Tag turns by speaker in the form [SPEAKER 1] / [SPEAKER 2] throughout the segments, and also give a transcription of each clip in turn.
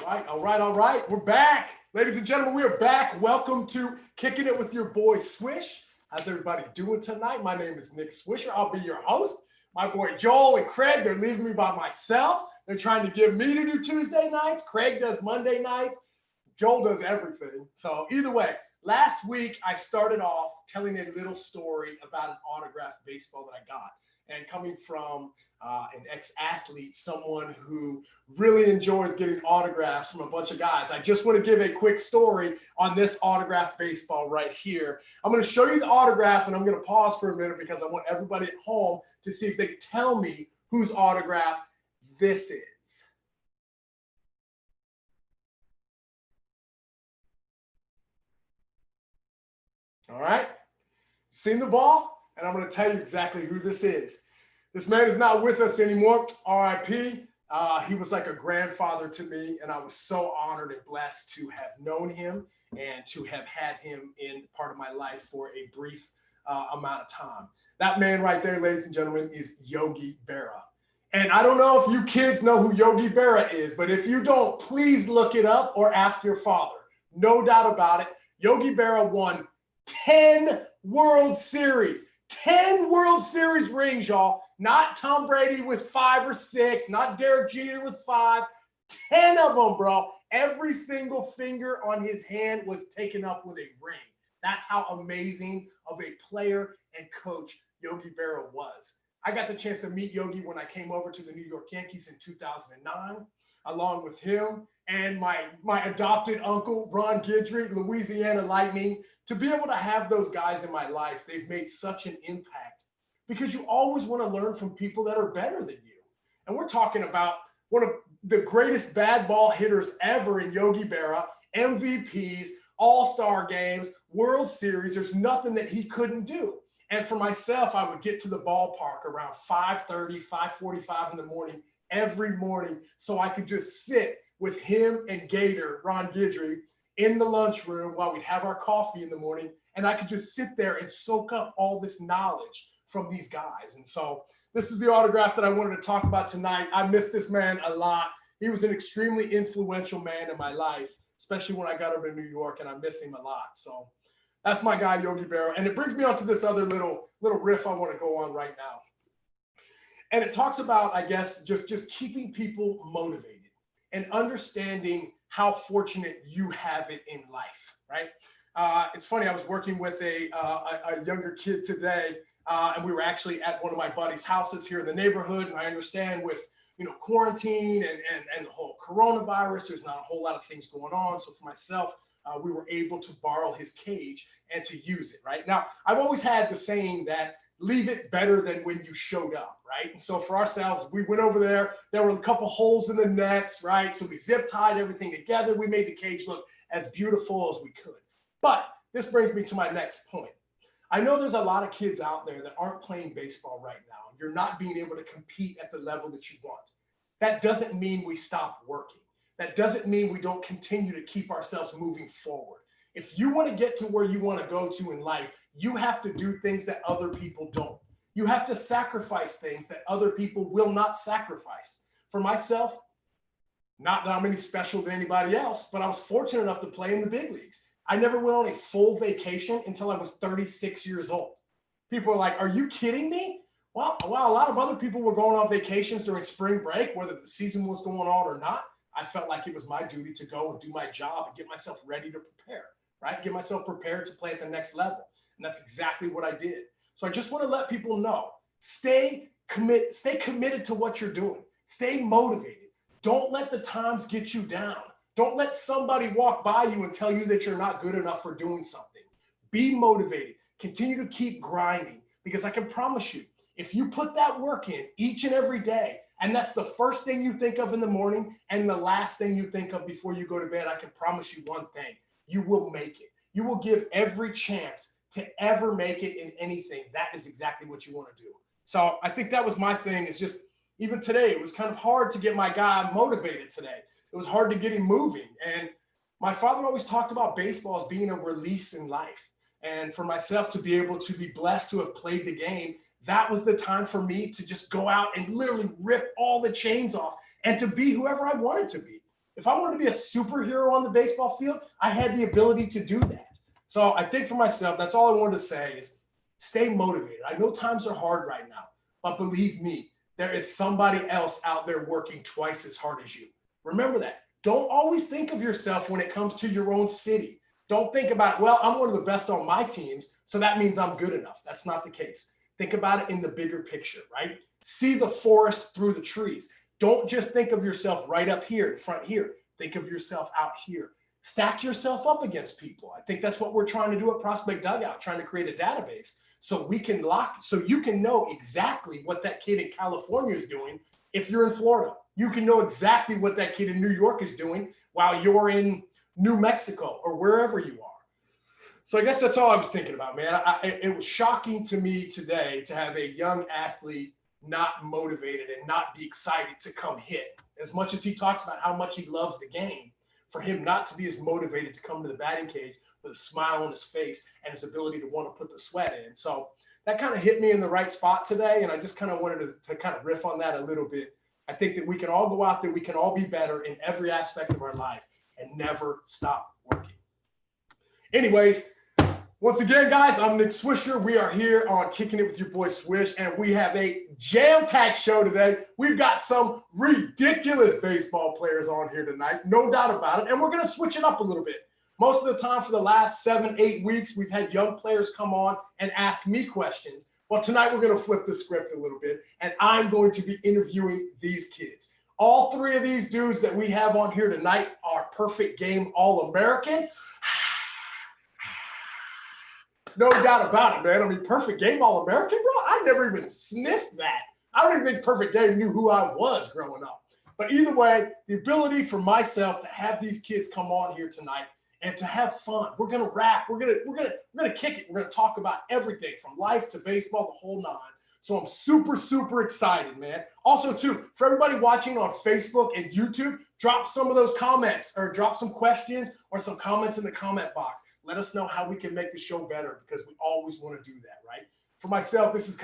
[SPEAKER 1] All right. We're back. Ladies and gentlemen, we are back. Welcome to Kicking It with your boy Swish. How's everybody doing tonight? My name is Nick Swisher. I'll be your host. My boy Joel and Craig, they're leaving me by myself. They're trying to get me to do Tuesday nights. Craig does Monday nights. Joel does everything. So either way, last week I started off telling a little story about an autographed baseball that I got. And coming from an ex-athlete, someone who really enjoys getting autographs from a bunch of guys, I just want to give a quick story on this autographed baseball right here. I'm going to show you the autograph, and I'm going to pause for a minute because I want everybody at home to see if they can tell me whose autograph this is. All right? Seen the ball? And I'm going to tell you exactly who this is. This man is not with us anymore, RIP. He was like a grandfather to me, and I was so honored and blessed to have known him and to have had him in part of my life for a brief amount of time. That man right there, ladies and gentlemen, is Yogi Berra. And I don't know if you kids know who Yogi Berra is, but if you don't, please look it up or ask your father. No doubt about it. Yogi Berra won 10 World Series. 10 World Series rings, y'all. Not Tom Brady with 5 or 6, not Derek Jeter with 5. 10 of them, bro. Every single finger on his hand was taken up with a ring. That's how amazing of a player and coach Yogi Berra was. I got the chance to meet Yogi when I came over to the New York Yankees in 2009, along with him and my adopted uncle, Ron Guidry, Louisiana Lightning. To be able to have those guys in my life, they've made such an impact because you always want to learn from people that are better than you. And we're talking about one of the greatest bad ball hitters ever in Yogi Berra, MVPs, all-star games, World Series. There's nothing that he couldn't do. And for myself, I would get to the ballpark around 5:30, 5:45 in the morning every morning so I could just sit with him and Gator, Ron Guidry, in the lunchroom while we'd have our coffee in the morning, and I could just sit there and soak up all this knowledge from these guys. And so this is the autograph that I wanted to talk about tonight. I miss this man a lot. He was an extremely influential man in my life, especially when I got over to New York, and I miss him a lot. So that's my guy, Yogi Berra. And it brings me on to this other little riff I want to go on right now. And it talks about, I guess, just keeping people motivated and understanding how fortunate you have it in life, right? It's funny, I was working with a younger kid today, and we were actually at one of my buddy's houses here in the neighborhood, and I understand with quarantine and the whole coronavirus, there's not a whole lot of things going on. So for myself, we were able to borrow his cage and to use it, right? Now, I've always had the saying that leave it better than when you showed up, right? And so for ourselves, we went over there. There were a couple holes in the nets, right? So we zip tied everything together. We made the cage look as beautiful as we could. But this brings me to my next point. I know there's a lot of kids out there that aren't playing baseball right now. You're not being able to compete at the level that you want. That doesn't mean we stop working. That doesn't mean we don't continue to keep ourselves moving forward. If you want to get to where you want to go to in life, you have to do things that other people don't. You have to sacrifice things that other people will not sacrifice. For myself, not that I'm any special than anybody else, but I was fortunate enough to play in the big leagues. I never went on a full vacation until I was 36 years old. People are like, are you kidding me? Well, a lot of other people were going on vacations during spring break, whether the season was going on or not. I felt like it was my duty to go and do my job and get myself ready to prepare, right? Get myself prepared to play at the next level. And that's exactly what I did. So I just want to let people know, stay committed to what you're doing. Stay motivated. Don't let the times get you down. Don't let somebody walk by you and tell you that you're not good enough for doing something. Be motivated. Continue to keep grinding, because I can promise you, if you put that work in each and every day, and that's the first thing you think of in the morning and the last thing you think of before you go to bed, I can promise you one thing: you will make it. You will give every chance to ever make it in anything. That is exactly what you want to do. So I think that was my thing. It's just, even today, it was kind of hard to get my guy motivated today. It was hard to get him moving. And my father always talked about baseball as being a release in life. And for myself to be able to be blessed to have played the game, that was the time for me to just go out and literally rip all the chains off and to be whoever I wanted to be. If I wanted to be a superhero on the baseball field, I had the ability to do that. So I think for myself, that's all I wanted to say is stay motivated. I know times are hard right now, but believe me, there is somebody else out there working twice as hard as you. Remember that. Don't always think of yourself when it comes to your own city. Don't think about, well, I'm one of the best on my teams, so that means I'm good enough. That's not the case. Think about it in the bigger picture, right? See the forest through the trees. Don't just think of yourself right up here in front here. Think of yourself out here. Stack yourself up against people. I think that's what we're trying to do at Prospect Dugout, trying to create a database so we can so you can know exactly what that kid in California is doing if you're in Florida. You can know exactly what that kid in New York is doing while you're in New Mexico or wherever you are. So I guess that's all I was thinking about, man. It was shocking to me today to have a young athlete not motivated and not be excited to come hit. As much as he talks about how much he loves the game, for him not to be as motivated to come to the batting cage with a smile on his face and his ability to want to put the sweat in. So that kind of hit me in the right spot today, and I just kind of wanted to kind of riff on that a little bit. I think that we can all go out there, we can all be better in every aspect of our life and never stop working. Anyways, once again, guys, I'm Nick Swisher. We are here on Kicking It with your boy Swish, and we have a jam-packed show today. We've got some ridiculous baseball players on here tonight, no doubt about it, and we're going to switch it up a little bit. Most of the time for the last 7-8 weeks, we've had young players come on and ask me questions. Well, tonight we're going to flip the script a little bit, and I'm going to be interviewing these kids. All three of these dudes that we have on here tonight are perfect game All-Americans. No doubt about it, man. I mean, perfect game All-American, bro. I never even sniffed that. I don't even think perfect game knew who I was growing up. But either way, the ability for myself to have these kids come on here tonight and to have fun. We're gonna rap. We're gonna kick it. We're gonna talk about everything from life to baseball, the whole nine. So I'm super, super excited, man. Also, too, for everybody watching on Facebook and YouTube, drop some of those comments or drop some questions or some comments in the comment box. Let us know how we can make the show better because we always want to do that, right? For myself, this is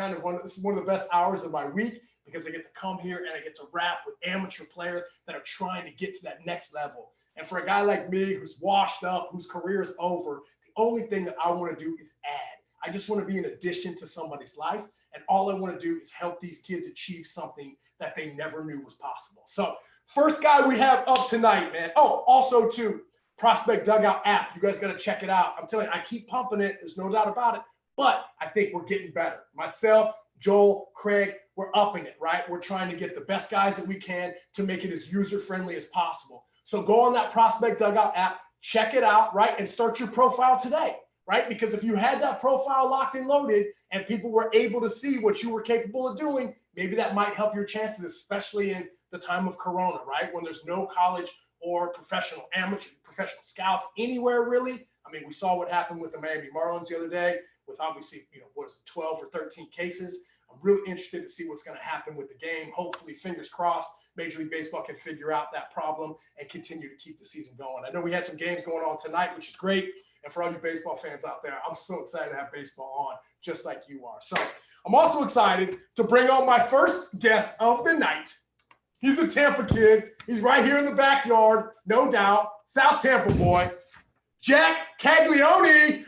[SPEAKER 1] one of the best hours of my week because I get to come here and I get to rap with amateur players that are trying to get to that next level. And for a guy like me who's washed up, whose career is over, the only thing that I want to do is add. I just want to be an addition to somebody's life. And all I want to do is help these kids achieve something that they never knew was possible. So first guy we have up tonight, man. Oh, also too, Prospect Dugout app. You guys got to check it out. I'm telling you, I keep pumping it. There's no doubt about it. But I think we're getting better. Myself, Joel, Craig, we're upping it, right? We're trying to get the best guys that we can to make it as user-friendly as possible. So go on that Prospect Dugout app, check it out, right? And start your profile today. Right? Because if you had that profile locked and loaded and people were able to see what you were capable of doing, maybe that might help your chances, especially in the time of Corona, right? When there's no college or amateur professional scouts anywhere really. I mean, we saw what happened with the Miami Marlins the other day with obviously, 12 or 13 cases. I'm really interested to see what's going to happen with the game. Hopefully, fingers crossed, Major League Baseball can figure out that problem and continue to keep the season going. I know we had some games going on tonight, which is great. And for all you baseball fans out there, I'm so excited to have baseball on just like you are. So I'm also excited to bring on my first guest of the night. He's a Tampa kid. He's right here in the backyard, no doubt. South Tampa boy, Jac Caglione.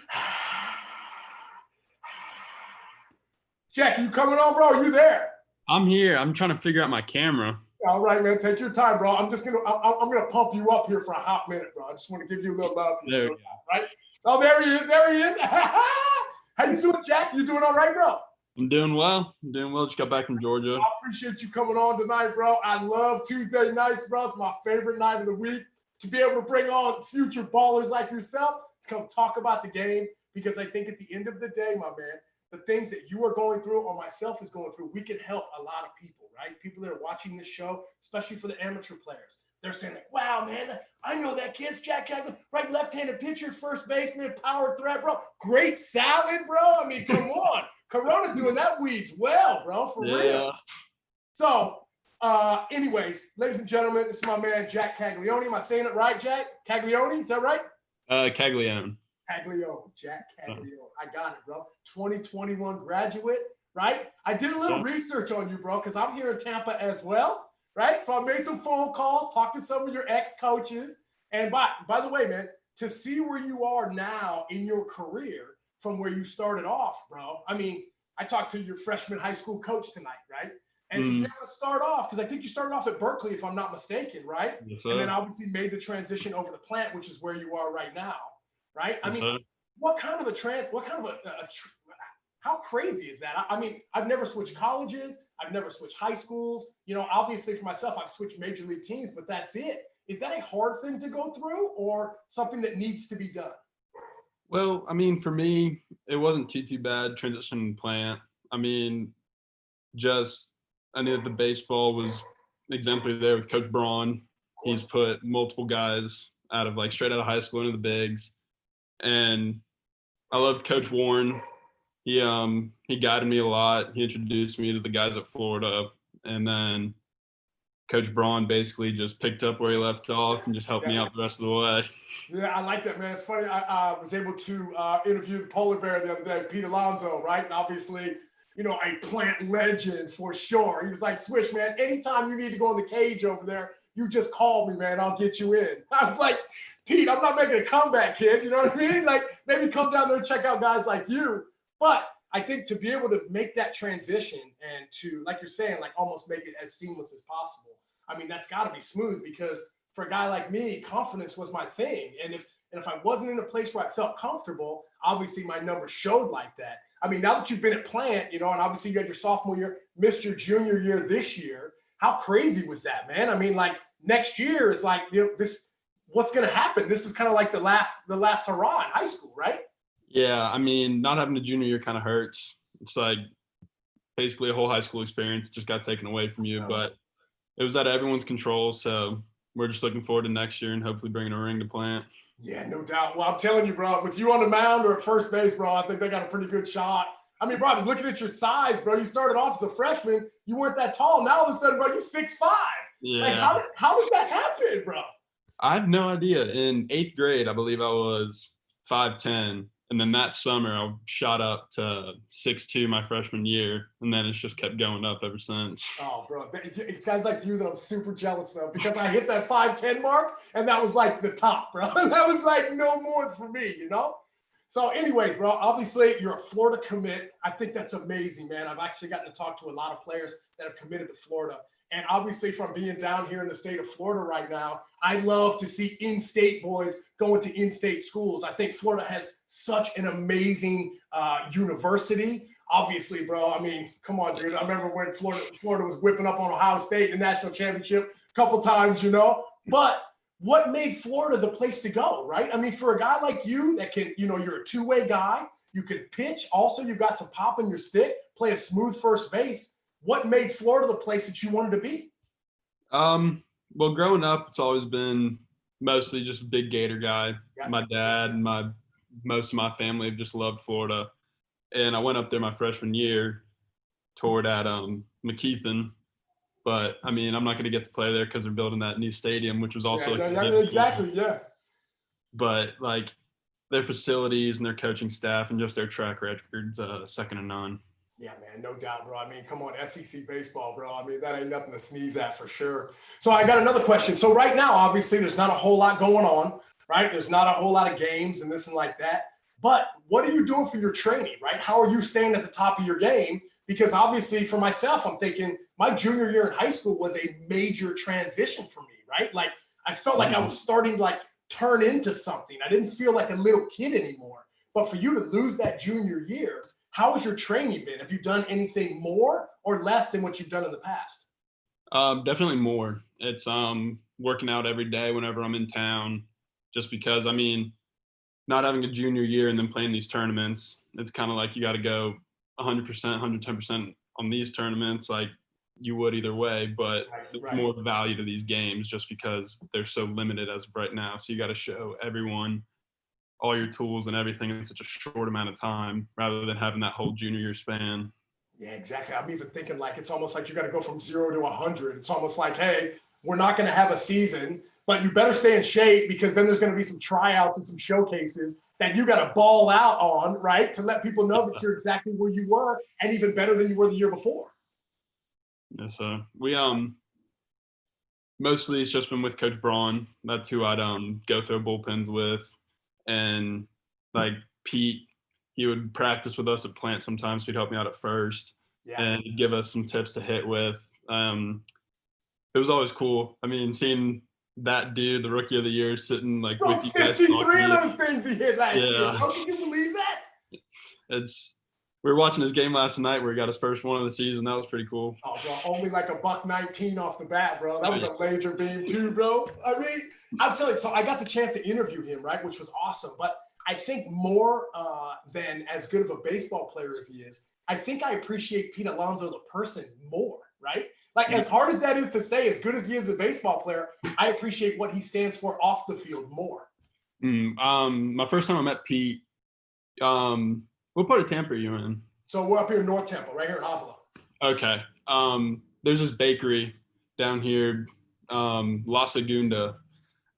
[SPEAKER 1] Jack, you coming on, bro? Are you there?
[SPEAKER 2] I'm here. I'm trying to figure out my camera.
[SPEAKER 1] All right, man. Take your time, bro. I'm gonna pump you up here for a hot minute, bro. I just want to give you a little love.
[SPEAKER 2] There we go.
[SPEAKER 1] Right? Oh, there he is. There he is. How you doing, Jack? You doing all right, bro?
[SPEAKER 2] I'm doing well. Just got back from Georgia.
[SPEAKER 1] I appreciate you coming on tonight, bro. I love Tuesday nights, bro. It's my favorite night of the week to be able to bring on future ballers like yourself to come talk about the game because I think at the end of the day, my man, the things that you are going through or myself is going through, we can help a lot of people, right? People that are watching this show, especially for the amateur players. They're saying like, wow, man, I know that kid's Jac Caglione, right left-handed pitcher, first baseman, power threat, bro. Great salad, bro. I mean, come on. Corona doing that weeds well, bro, for real. So, anyways, ladies and gentlemen, this is my man, Jac Caglione. Am I saying it right, Jac? Caglione, is that right?
[SPEAKER 2] Caglione.
[SPEAKER 1] Caglione, Jac Caglione. I got it, bro. 2021 graduate, right? I did a little research on you, bro, because I'm here in Tampa as well, right? So I made some phone calls, talked to some of your ex-coaches. And by the way, man, to see where you are now in your career from where you started off, bro. I mean, I talked to your freshman high school coach tonight, right? And to be able to start off, because I think you started off at Berkeley, if I'm not mistaken, right?
[SPEAKER 2] Yes,
[SPEAKER 1] And
[SPEAKER 2] sir.
[SPEAKER 1] then obviously made the transition over to Plant, which is where you are right now, right? I
[SPEAKER 2] Yes,
[SPEAKER 1] mean,
[SPEAKER 2] sir.
[SPEAKER 1] what kind of how crazy is that? I mean, I've never switched colleges. I've never switched high schools. You know, obviously for myself, I've switched major league teams, but that's it. Is that a hard thing to go through or something that needs to be done?
[SPEAKER 2] Well, I mean, for me, it wasn't too bad transitioning Plant. I mean, just I knew that the baseball was exemplary there with Coach Braun. He's put multiple guys out of like straight out of high school into the bigs, and I love Coach Warren. He guided me a lot. He introduced me to the guys at Florida, and then Coach Braun basically just picked up where he left off and just helped me out the rest of the way.
[SPEAKER 1] Yeah, I like that, man. It's funny. I was able to interview the polar bear the other day, Pete Alonso, right? And obviously, you know, a Plant legend for sure. He was like, Swish, man, anytime you need to go in the cage over there, you just call me, man. I'll get you in. I was like, Pete, I'm not making a comeback, kid. You know what I mean? Like, maybe come down there and check out guys like you. But I think to be able to make that transition and to, like you're saying, like almost make it as seamless as possible. I mean, that's got to be smooth because for a guy like me, confidence was my thing. And if I wasn't in a place where I felt comfortable, obviously my numbers showed like that. I mean, now that you've been at Plant, you know, and obviously you had your sophomore year, missed your junior year this year. How crazy was that, man? I mean, like next year is like, you know, this, what's going to happen? This is kind of like the last hurrah in high school, right?
[SPEAKER 2] Yeah, I mean, not having a junior year kind of hurts. It's like basically a whole high school experience just got taken away from you, but it was out of everyone's control. So we're just looking forward to next year and hopefully bringing a ring to Plant.
[SPEAKER 1] Yeah, no doubt. Well, I'm telling you, bro, with you on the mound or at first base, bro, I think they got a pretty good shot. I mean, bro, I was looking at your size, bro. You started off as a freshman. You weren't that tall. Now all of a sudden, bro, you're 6'5".
[SPEAKER 2] Yeah.
[SPEAKER 1] Like, how does that happen, bro?
[SPEAKER 2] I have no idea. In 8th grade, I believe I was 5'10". And then that summer, I shot up to 6'2" my freshman year. And then it's just kept going up ever since.
[SPEAKER 1] Oh, bro, it's guys like you that I'm super jealous of because I hit that 5'10" mark and that was like the top, bro. That was like no more for me, you know? So anyways, bro, obviously you're a Florida commit. I think that's amazing, man. I've actually gotten to talk to a lot of players that have committed to Florida. And obviously from being down here in the state of Florida right now, I love to see in-state boys going to in-state schools. I think Florida has such an amazing university. Obviously, bro, I mean, come on, dude. I remember when Florida was whipping up on Ohio State in the national championship a couple times, you know. But what made Florida the place to go, right? I mean, for a guy like you that can, you know, you're a two-way guy. You can pitch. Also, you got some pop in your stick, play a smooth first base. What made Florida the place that you wanted to be?
[SPEAKER 2] Well, growing up, it's always been mostly just a big Gator guy.
[SPEAKER 1] Yeah.
[SPEAKER 2] My dad and most of my family have just loved Florida. And I went up there my freshman year, toured at McKeithen. But, I mean, I'm not going to get to play there because they're building that new stadium, which was also
[SPEAKER 1] exactly, yeah.
[SPEAKER 2] But, like, their facilities and their coaching staff and just their track record's second to none.
[SPEAKER 1] Yeah, man, no doubt, bro. I mean, come on, SEC baseball, bro. I mean, that ain't nothing to sneeze at for sure. So I got another question. So right now, obviously, there's not a whole lot going on, right? There's not a whole lot of games and this and like that. But what are you doing for your training, right? How are you staying at the top of your game? Because obviously for myself, I'm thinking my junior year in high school was a major transition for me, right? Like I felt like I was starting to like turn into something. I didn't feel like a little kid anymore. But for you to lose that junior year, how has your training been? Have you done anything more or less than what you've done in the past?
[SPEAKER 2] Definitely more. It's working out every day whenever I'm in town, just because, I mean, not having a junior year and then playing these tournaments, it's kind of like you got to go 100%, 110% on these tournaments like you would either way, but there's more value to these games just because they're so limited as of right now. So you got to show everyone all your tools and everything in such a short amount of time rather than having that whole junior year span.
[SPEAKER 1] Yeah, exactly. I'm even thinking like it's almost like you got to go from 0 to 100. It's almost like, hey, we're not going to have a season, but you better stay in shape because then there's going to be some tryouts and some showcases that you got to ball out on, right? To let people know that you're exactly where you were and even better than you were the year before.
[SPEAKER 2] Yes, sir. mostly it's just been with Coach Braun. That's who I'd go throw bullpens with, and like Pete, he would practice with us at plant sometimes. So he'd help me out at first,
[SPEAKER 1] Yeah.
[SPEAKER 2] and he'd give us some tips to hit with. It was always cool. I mean, seeing that dude, the rookie of the year, sitting like
[SPEAKER 1] Bro,
[SPEAKER 2] with you guys.
[SPEAKER 1] 53 of those things he hit last year.
[SPEAKER 2] Yeah.
[SPEAKER 1] Bro, can you believe that?
[SPEAKER 2] We were watching his game last night where he got his first one of the season. That was pretty cool.
[SPEAKER 1] Oh, bro, only like $119 off the bat, bro. That was a laser beam too, bro. I mean, I'm telling you, so I got the chance to interview him, right, which was awesome. But I think more than as good of a baseball player as he is, I think I appreciate Pete Alonso, the person, more, right? Like, as hard as that is to say, as good as he is a baseball player, I appreciate what he stands for off the field more.
[SPEAKER 2] My first time I met Pete, what part of Tampa are you in?
[SPEAKER 1] So we're up here in North Tampa, right here in Avila.
[SPEAKER 2] Okay. There's this bakery down here, La Segunda,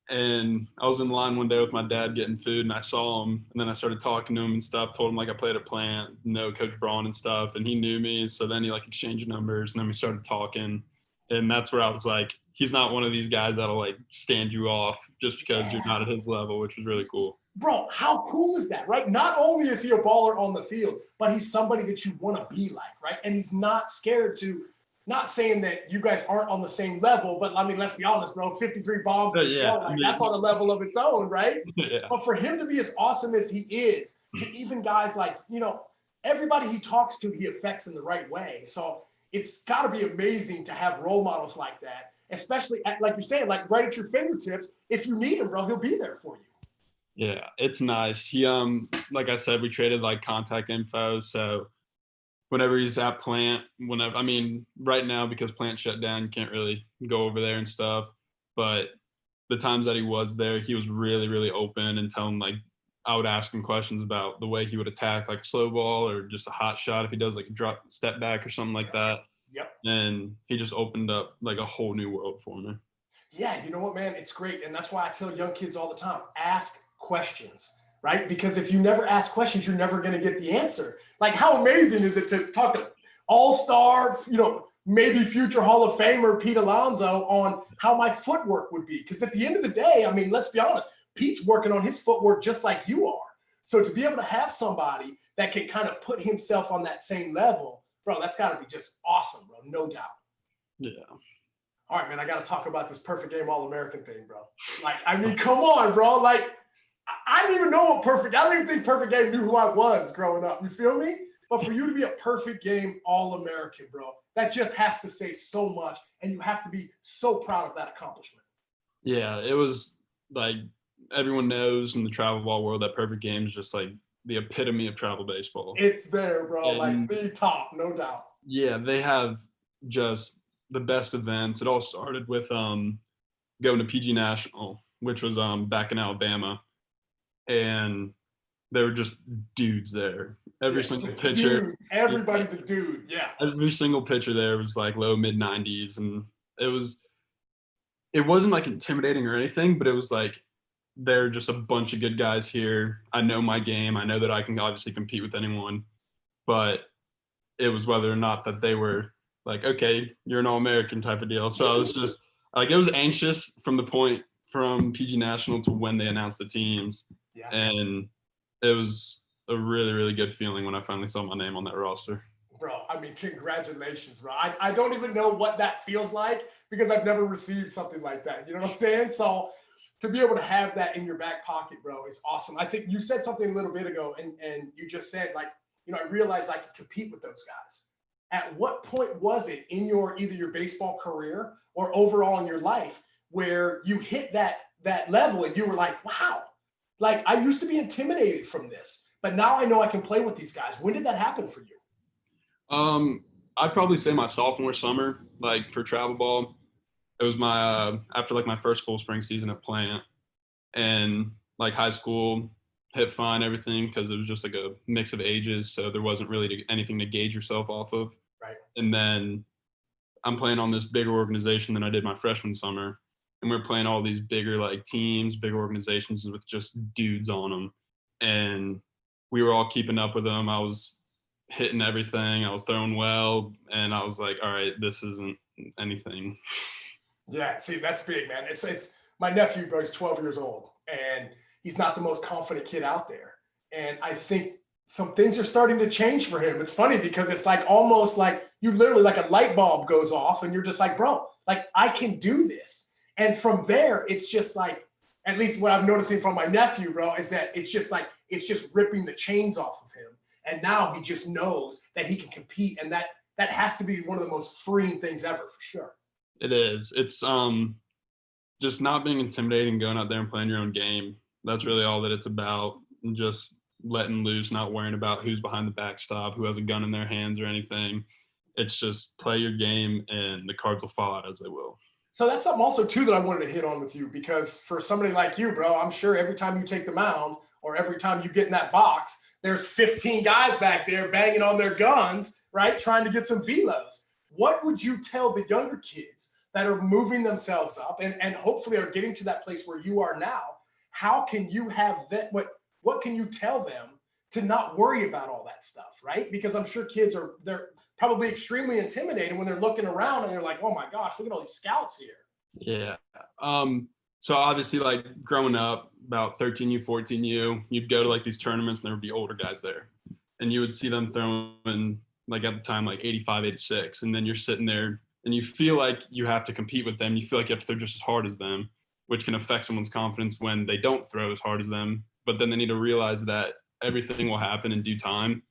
[SPEAKER 2] and I was in line one day with my dad getting food, and I saw him, and then I started talking to him and stuff, told him like I played at plant, Coach Braun and stuff, and he knew me, so then he like exchanged numbers, and then we started talking, and that's where I was like, he's not one of these guys that'll like stand you off just because you're not at his level, which was really cool.
[SPEAKER 1] Bro, how cool is that, right? Not only is he a baller on the field, but he's somebody that you want to be like, right? And he's not scared to, not saying that you guys aren't on the same level, but I mean, let's be honest, bro, 53 bombs in the show, like, that's on a level of its own, right?
[SPEAKER 2] Yeah.
[SPEAKER 1] But for him to be as awesome as he is, to even guys like, everybody he talks to, he affects in the right way. So it's got to be amazing to have role models like that, especially like you're saying, like right at your fingertips. If you need him, bro, he'll be there for you.
[SPEAKER 2] Yeah, it's nice. He like I said, we traded like contact info. So whenever he's at plant, right now because plant shut down, you can't really go over there and stuff. But the times that he was there, he was really, really open and telling like I would ask him questions about the way he would attack like a slow ball or just a hot shot if he does like a drop step back or something like that.
[SPEAKER 1] Yep.
[SPEAKER 2] And he just opened up like a whole new world for me.
[SPEAKER 1] Yeah, you know what, man? It's great. And that's why I tell young kids all the time, ask questions, right? Because if you never ask questions, you're never going to get the answer. Like, how amazing is it to talk to all-star, maybe future Hall of Famer Pete Alonso on how my footwork would be? Because at the end of the day, I mean, let's be honest, Pete's working on his footwork just like you are. So to be able to have somebody that can kind of put himself on that same level, bro, that's got to be just awesome, bro, no doubt.
[SPEAKER 2] Yeah.
[SPEAKER 1] All right, man, I got to talk about this perfect game All-American thing, bro. Like, I mean, come on, bro. Like, I didn't even know what perfect – I don't even think Perfect Game knew who I was growing up. You feel me? But for you to be a perfect game All-American, bro, that just has to say so much, and you have to be so proud of that accomplishment.
[SPEAKER 2] Yeah, it was like everyone knows in the travel ball world that perfect game is just like the epitome of travel baseball.
[SPEAKER 1] It's there, bro, like the top, no doubt.
[SPEAKER 2] Yeah, they have just the best events. It all started with going to PG National, which was back in Alabama, and there were just dudes there. Every single pitcher.
[SPEAKER 1] Dude, everybody's a dude, yeah.
[SPEAKER 2] Every single pitcher there was like low mid 90s, and it wasn't like intimidating or anything, but it was like they're just a bunch of good guys here. I know my game. I know that I can obviously compete with anyone, but it was whether or not that they were like, okay, you're an All-American type of deal. So I was just like, it was anxious from the point from PG National to when they announced the teams.
[SPEAKER 1] Yeah.
[SPEAKER 2] And it was a really, really good feeling when I finally saw my name on that roster.
[SPEAKER 1] Bro, I mean, congratulations, bro. I don't even know what that feels like because I've never received something like that. You know what I'm saying? So to be able to have that in your back pocket, bro, is awesome. I think you said something a little bit ago, and you just said, like, I realized I could compete with those guys. At what point was it in either your baseball career or overall in your life where you hit that level and you were like, wow, like I used to be intimidated from this, but now I know I can play with these guys. When did that happen for you?
[SPEAKER 2] I'd probably say my sophomore summer, like for travel ball. It was my after like my first full spring season at plant, and like high school hit fine, everything, because it was just like a mix of ages, so there wasn't really anything to gauge yourself off of.
[SPEAKER 1] Right.
[SPEAKER 2] And then I'm playing on this bigger organization than I did my freshman summer, and we're playing all these bigger like teams, bigger organizations with just dudes on them, and we were all keeping up with them. I was hitting everything, I was throwing well, and I was like, all right, this isn't anything.
[SPEAKER 1] Yeah, see, that's big, man. It's my nephew, bro. He's 12 years old, and he's not the most confident kid out there. And I think some things are starting to change for him. It's funny because it's like almost like you literally like a light bulb goes off, and you're just like, bro, like I can do this. And from there, it's just like, at least what I'm noticing from my nephew, bro, is that it's just like it's just ripping the chains off of him. And now he just knows that he can compete, and that has to be one of the most freeing things ever, for sure.
[SPEAKER 2] It is. It's just not being intimidating, going out there and playing your own game. That's really all that it's about. And just letting loose, not worrying about who's behind the backstop, who has a gun in their hands or anything. It's just play your game and the cards will fall out as they will.
[SPEAKER 1] So that's something also too that I wanted to hit on with you, because for somebody like you, bro, I'm sure every time you take the mound or every time you get in that box, there's 15 guys back there banging on their guns, right? Trying to get some velos. What would you tell the younger kids that are moving themselves up and hopefully are getting to that place where you are now? How can you have that? What can you tell them to not worry about all that stuff, right? Because I'm sure kids they're probably extremely intimidated when they're looking around and they're like, oh my gosh, look at all these scouts here.
[SPEAKER 2] Yeah. So obviously, like growing up, about 13U, 14U, you'd go to like these tournaments and there would be older guys there. And you would see them throwing, like at the time, like 85, 86. And then you're sitting there and you feel like you have to compete with them. You feel like you have to throw just as hard as them, which can affect someone's confidence when they don't throw as hard as them. But then they need to realize that everything will happen in due time.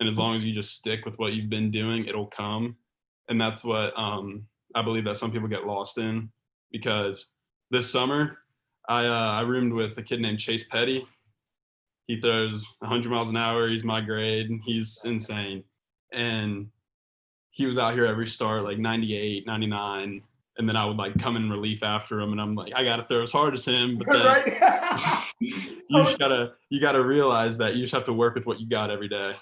[SPEAKER 2] And as long as you just stick with what you've been doing, it'll come. And that's what I believe that some people get lost in, because this summer I roomed with a kid named Chase Petty. He throws 100 miles an hour. He's my grade. He's insane. And he was out here every start, like 98, 99. And then I would like come in relief after him. And I'm like, I got to throw as hard as him. But then
[SPEAKER 1] Right?
[SPEAKER 2] you gotta realize that you just have to work with what you got every day.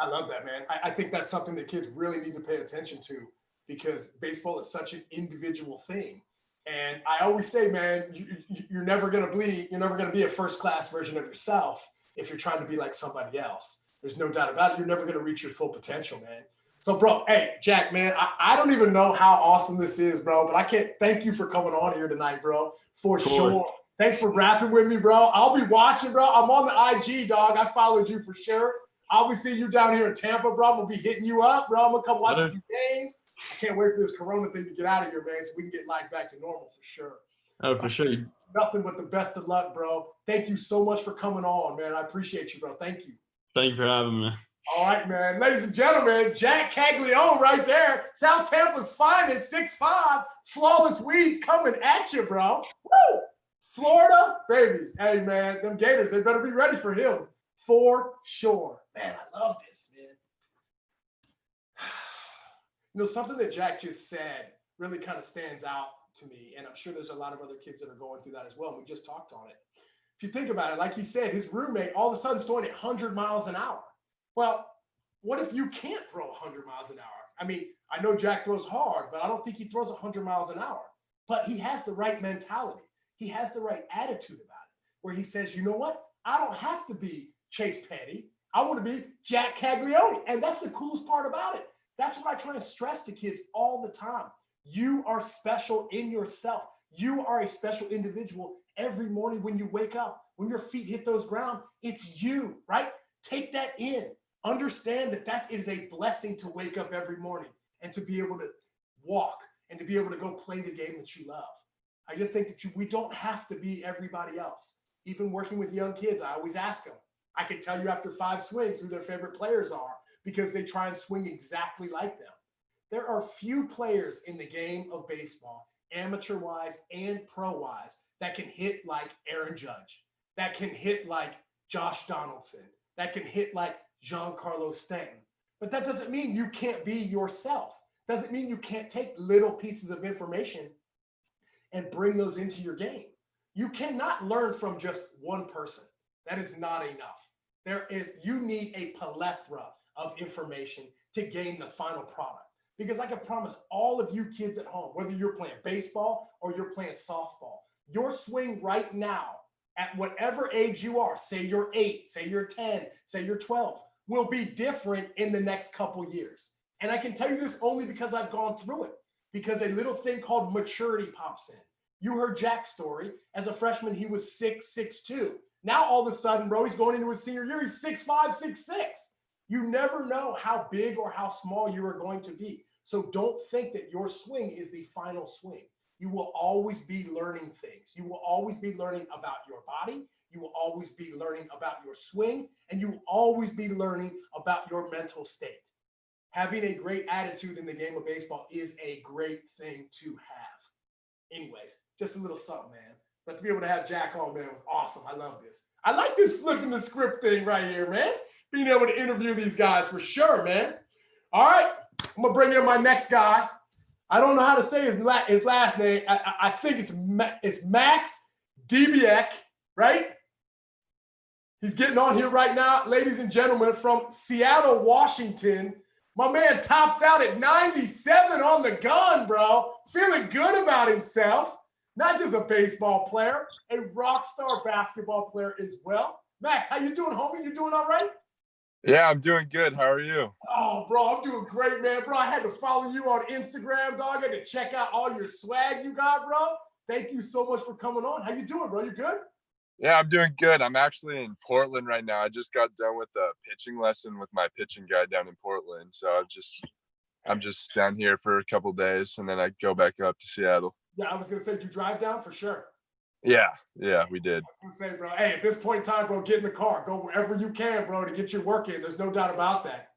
[SPEAKER 1] I love that, man. I think that's something that kids really need to pay attention to, because baseball is such an individual thing. And I always say, man, you're never going to be, you're never going to be a first class version of yourself if you're trying to be like somebody else. There's no doubt about it. You're never going to reach your full potential, man. So, bro, hey, Jac, man, I don't even know how awesome this is, bro, but I can't thank you for coming on here tonight, bro, for sure. Thanks for rapping with me, bro. I'll be watching, bro. I'm on the IG, dog. I followed you for sure. I'll be seeing you down here in Tampa, bro. I'm going to be hitting you up, bro. I'm going to come watch a few games. I can't wait for this Corona thing to get out of here, man, so we can get life back to normal for sure.
[SPEAKER 2] Oh, for sure.
[SPEAKER 1] Nothing but the best of luck, bro. Thank you so much for coming on, man. I appreciate you, bro. Thank you.
[SPEAKER 2] Thank you for having me.
[SPEAKER 1] All right, man. Ladies and gentlemen, Jac Caglione right there. South Tampa's finest, 6'5", flawless weeds coming at you, bro. Woo! Florida babies. Hey, man, them Gators, they better be ready for him for sure. Man, I love this, man. You know, something that Jac just said really kind of stands out to me, and I'm sure there's a lot of other kids that are going through that as well, and we just talked on it. If you think about it, like he said, his roommate all of a sudden is throwing 100 miles an hour. Well, what if you can't throw 100 miles an hour? I mean, I know Jac throws hard, but I don't think he throws 100 miles an hour. But he has the right mentality. He has the right attitude about it, where he says, you know what? I don't have to be Chase Petty. I want to be Jac Caglione. And that's the coolest part about it. That's what I try to stress to kids all the time. You are special in yourself. You are a special individual every morning when you wake up. When your feet hit those ground, it's you, right? Take that in. Understand that it is a blessing to wake up every morning and to be able to walk and to be able to go play the game that you love. I just think that we don't have to be everybody else. Even working with young kids, I always ask them. I can tell you after 5 swings who their favorite players are because they try and swing exactly like them. There are few players in the game of baseball, amateur-wise and pro-wise, that can hit like Aaron Judge, that can hit like Josh Donaldson, that can hit like Giancarlo Stanton. But that doesn't mean you can't be yourself. Doesn't mean you can't take little pieces of information and bring those into your game. You cannot learn from just one person. That is not enough. You need a plethora of information to gain the final product. Because I can promise all of you kids at home, whether you're playing baseball or you're playing softball, your swing right now at whatever age you are, say you're 8, say you're 10, say you're 12, will be different in the next couple years. And I can tell you this only because I've gone through it. because a little thing called maturity pops in. You heard Jac's story. As a freshman, he was 6'2". Now, all of a sudden, bro, he's going into his senior year. He's 6'5", 6'6". You never know how big or how small you are going to be. So don't think that your swing is the final swing. You will always be learning things. You will always be learning about your body. You will always be learning about your swing. And you will always be learning about your mental state. Having a great attitude in the game of baseball is a great thing to have. Anyways, just a little something, man. But to be able to have Jac on, man, was awesome. I love this. I like this flipping the script thing right here, man. Being able to interview these guys for sure, man. All right, I'm going to bring in my next guy. I don't know how to say his last name. I think it's Max Debiec, right? He's getting on here right now, ladies and gentlemen, from Seattle, Washington. My man tops out at 97 on the gun, bro. Feeling good about himself. Not just a baseball player, a rock star basketball player as well. Max, how you doing, homie? You doing all right?
[SPEAKER 3] Yeah, I'm doing good. How are you?
[SPEAKER 1] Oh, bro, I'm doing great, man. Bro, I had to follow you on Instagram, dog. I had to check out all your swag you got, bro. Thank you so much for coming on. How you doing, bro? You good?
[SPEAKER 3] Yeah, I'm doing good. I'm actually in Portland right now. I just got done with a pitching lesson with my pitching guy down in Portland. So I'm just down here for a couple days, and then I go back up to Seattle.
[SPEAKER 1] Yeah, I was gonna say, did you drive down for sure?
[SPEAKER 3] Yeah, we did.
[SPEAKER 1] I was gonna say, bro, hey, at this point in time, bro, get in the car, go wherever you can, bro, to get your work in. There's no doubt about that.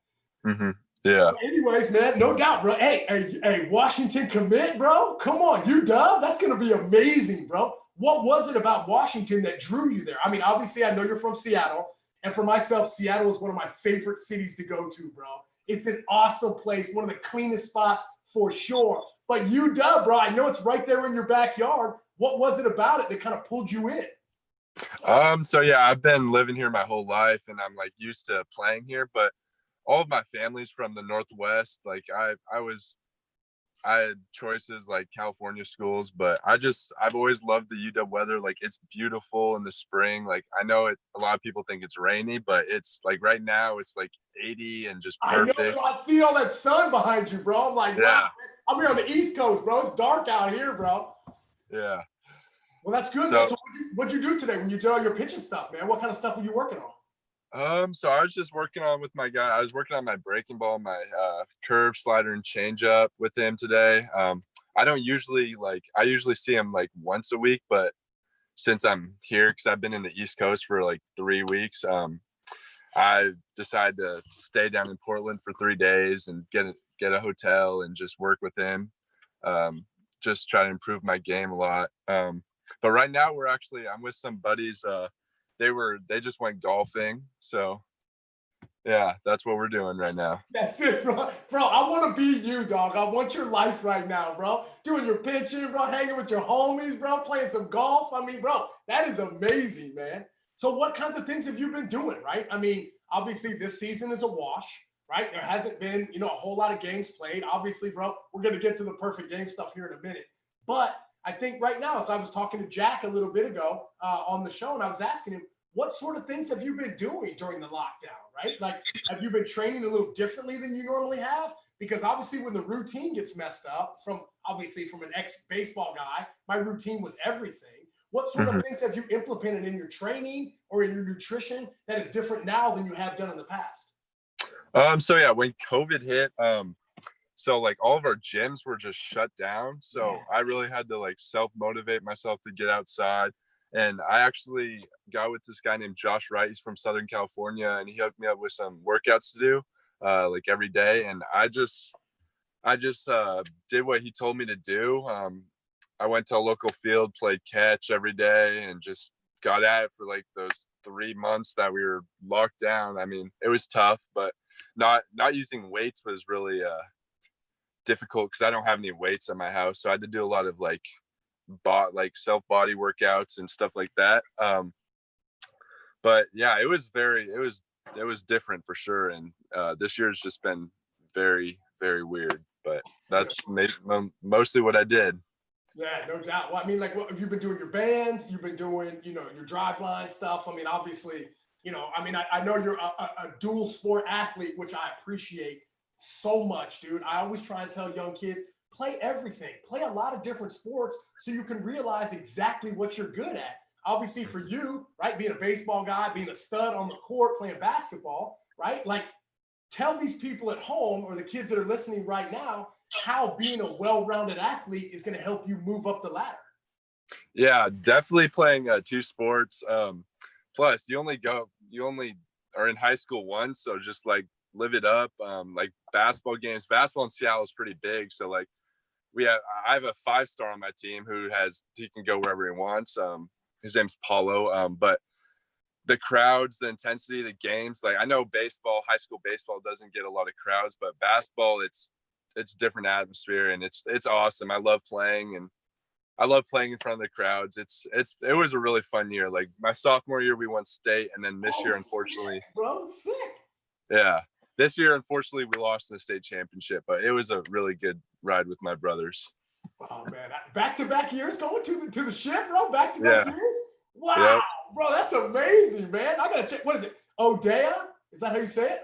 [SPEAKER 3] Mm-hmm. Yeah.
[SPEAKER 1] But anyways, man, no doubt, bro. Hey, Washington commit, bro. Come on, UW. That's gonna be amazing, bro. What was it about Washington that drew you there? I mean, obviously, I know you're from Seattle, and for myself, Seattle is one of my favorite cities to go to, bro. It's an awesome place, one of the cleanest spots for sure. But UW, bro, I know it's right there in your backyard. What was it about it that kind of pulled you in?
[SPEAKER 3] So yeah, I've been living here my whole life, and I'm like used to playing here, but all of my family's from the Northwest. Like I had choices like California schools, but I've always loved the UW weather. Like it's beautiful in the spring. Like I know a lot of people think it's rainy, but it's like right now it's like 80 and just perfect.
[SPEAKER 1] I know, bro. I see all that sun behind you, bro. I'm like,
[SPEAKER 3] yeah.
[SPEAKER 1] Wow. I'm here on the East Coast, bro. It's dark out here, bro.
[SPEAKER 3] Yeah.
[SPEAKER 1] Well, that's good. So what'd you do today when you did all your pitching stuff, man? What kind of stuff were you working on?
[SPEAKER 3] So I was just working on with my guy. I was working on my breaking ball, my curve, slider, and changeup with him today. I usually see him like once a week, but since I'm here, because I've been in the East Coast for like 3 weeks, I decided to stay down in Portland for 3 days and get a hotel and just work with him. Just try to improve my game a lot. But right now I'm with some buddies. They just went golfing. So yeah, that's what we're doing right now.
[SPEAKER 1] That's it, bro. Bro, I want to be you, dog. I want your life right now, bro. Doing your pitching, bro, hanging with your homies, bro, playing some golf. I mean, bro, that is amazing, man. So what kinds of things have you been doing, right? I mean, obviously this season is a wash, right? There hasn't been, a whole lot of games played. Obviously, bro, we're going to get to the perfect game stuff here in a minute. But I think right now, as I was talking to Jac a little bit ago on the show, and I was asking him, what sort of things have you been doing during the lockdown, right? Like, have you been training a little differently than you normally have? Because obviously when the routine gets messed up from an ex-baseball guy, my routine was everything. What sort of things have you implemented in your training or in your nutrition that is different now than you have done in the past?
[SPEAKER 3] So yeah, when COVID hit, so like all of our gyms were just shut down. So I really had to like self-motivate myself to get outside. And I actually got with this guy named Josh Wright. He's from Southern California, and he hooked me up with some workouts to do like every day. And I just did what he told me to do. I went to a local field, played catch every day, and just got at it for like those 3 months that we were locked down. I mean, it was tough, but not using weights was really difficult because I don't have any weights in my house. So I had to do a lot of like self body workouts and stuff like that. But yeah, it was different for sure. And this year's just been very, very weird, but that's mostly what I did.
[SPEAKER 1] Yeah, no doubt. Well, I mean, like, what have you been doing? Your bands, you've been doing, your drive line stuff. I mean, obviously, I know you're a dual sport athlete, which I appreciate so much, dude. I always try and tell young kids, play everything, play a lot of different sports so you can realize exactly what you're good at. Obviously for you, right, being a baseball guy, being a stud on the court, playing basketball, right? Like, tell these people at home or the kids that are listening right now how being a well-rounded athlete is going to help you move up the ladder.
[SPEAKER 3] Yeah, definitely playing two sports. Plus, you only are in high school once, so just like live it up. Like basketball games, basketball in Seattle is pretty big, so like I have a 5-star on my team he can go wherever he wants. His name's Paulo. But the crowds, the intensity, the games, like I know high school baseball doesn't get a lot of crowds, but basketball, it's different atmosphere, and it's awesome. I love playing in front of the crowds. It was a really fun year. Like my sophomore year, we won state, and then this year, unfortunately,
[SPEAKER 1] sick.
[SPEAKER 3] Yeah, this year, unfortunately, we lost in the state championship, but it was a really good ride with my brothers.
[SPEAKER 1] Oh man, back-to-back years going to the ship, bro. Back-to-back years. Wow, yep. Bro, that's amazing, man. I gotta check. What is it? Odea? Is that how you say it?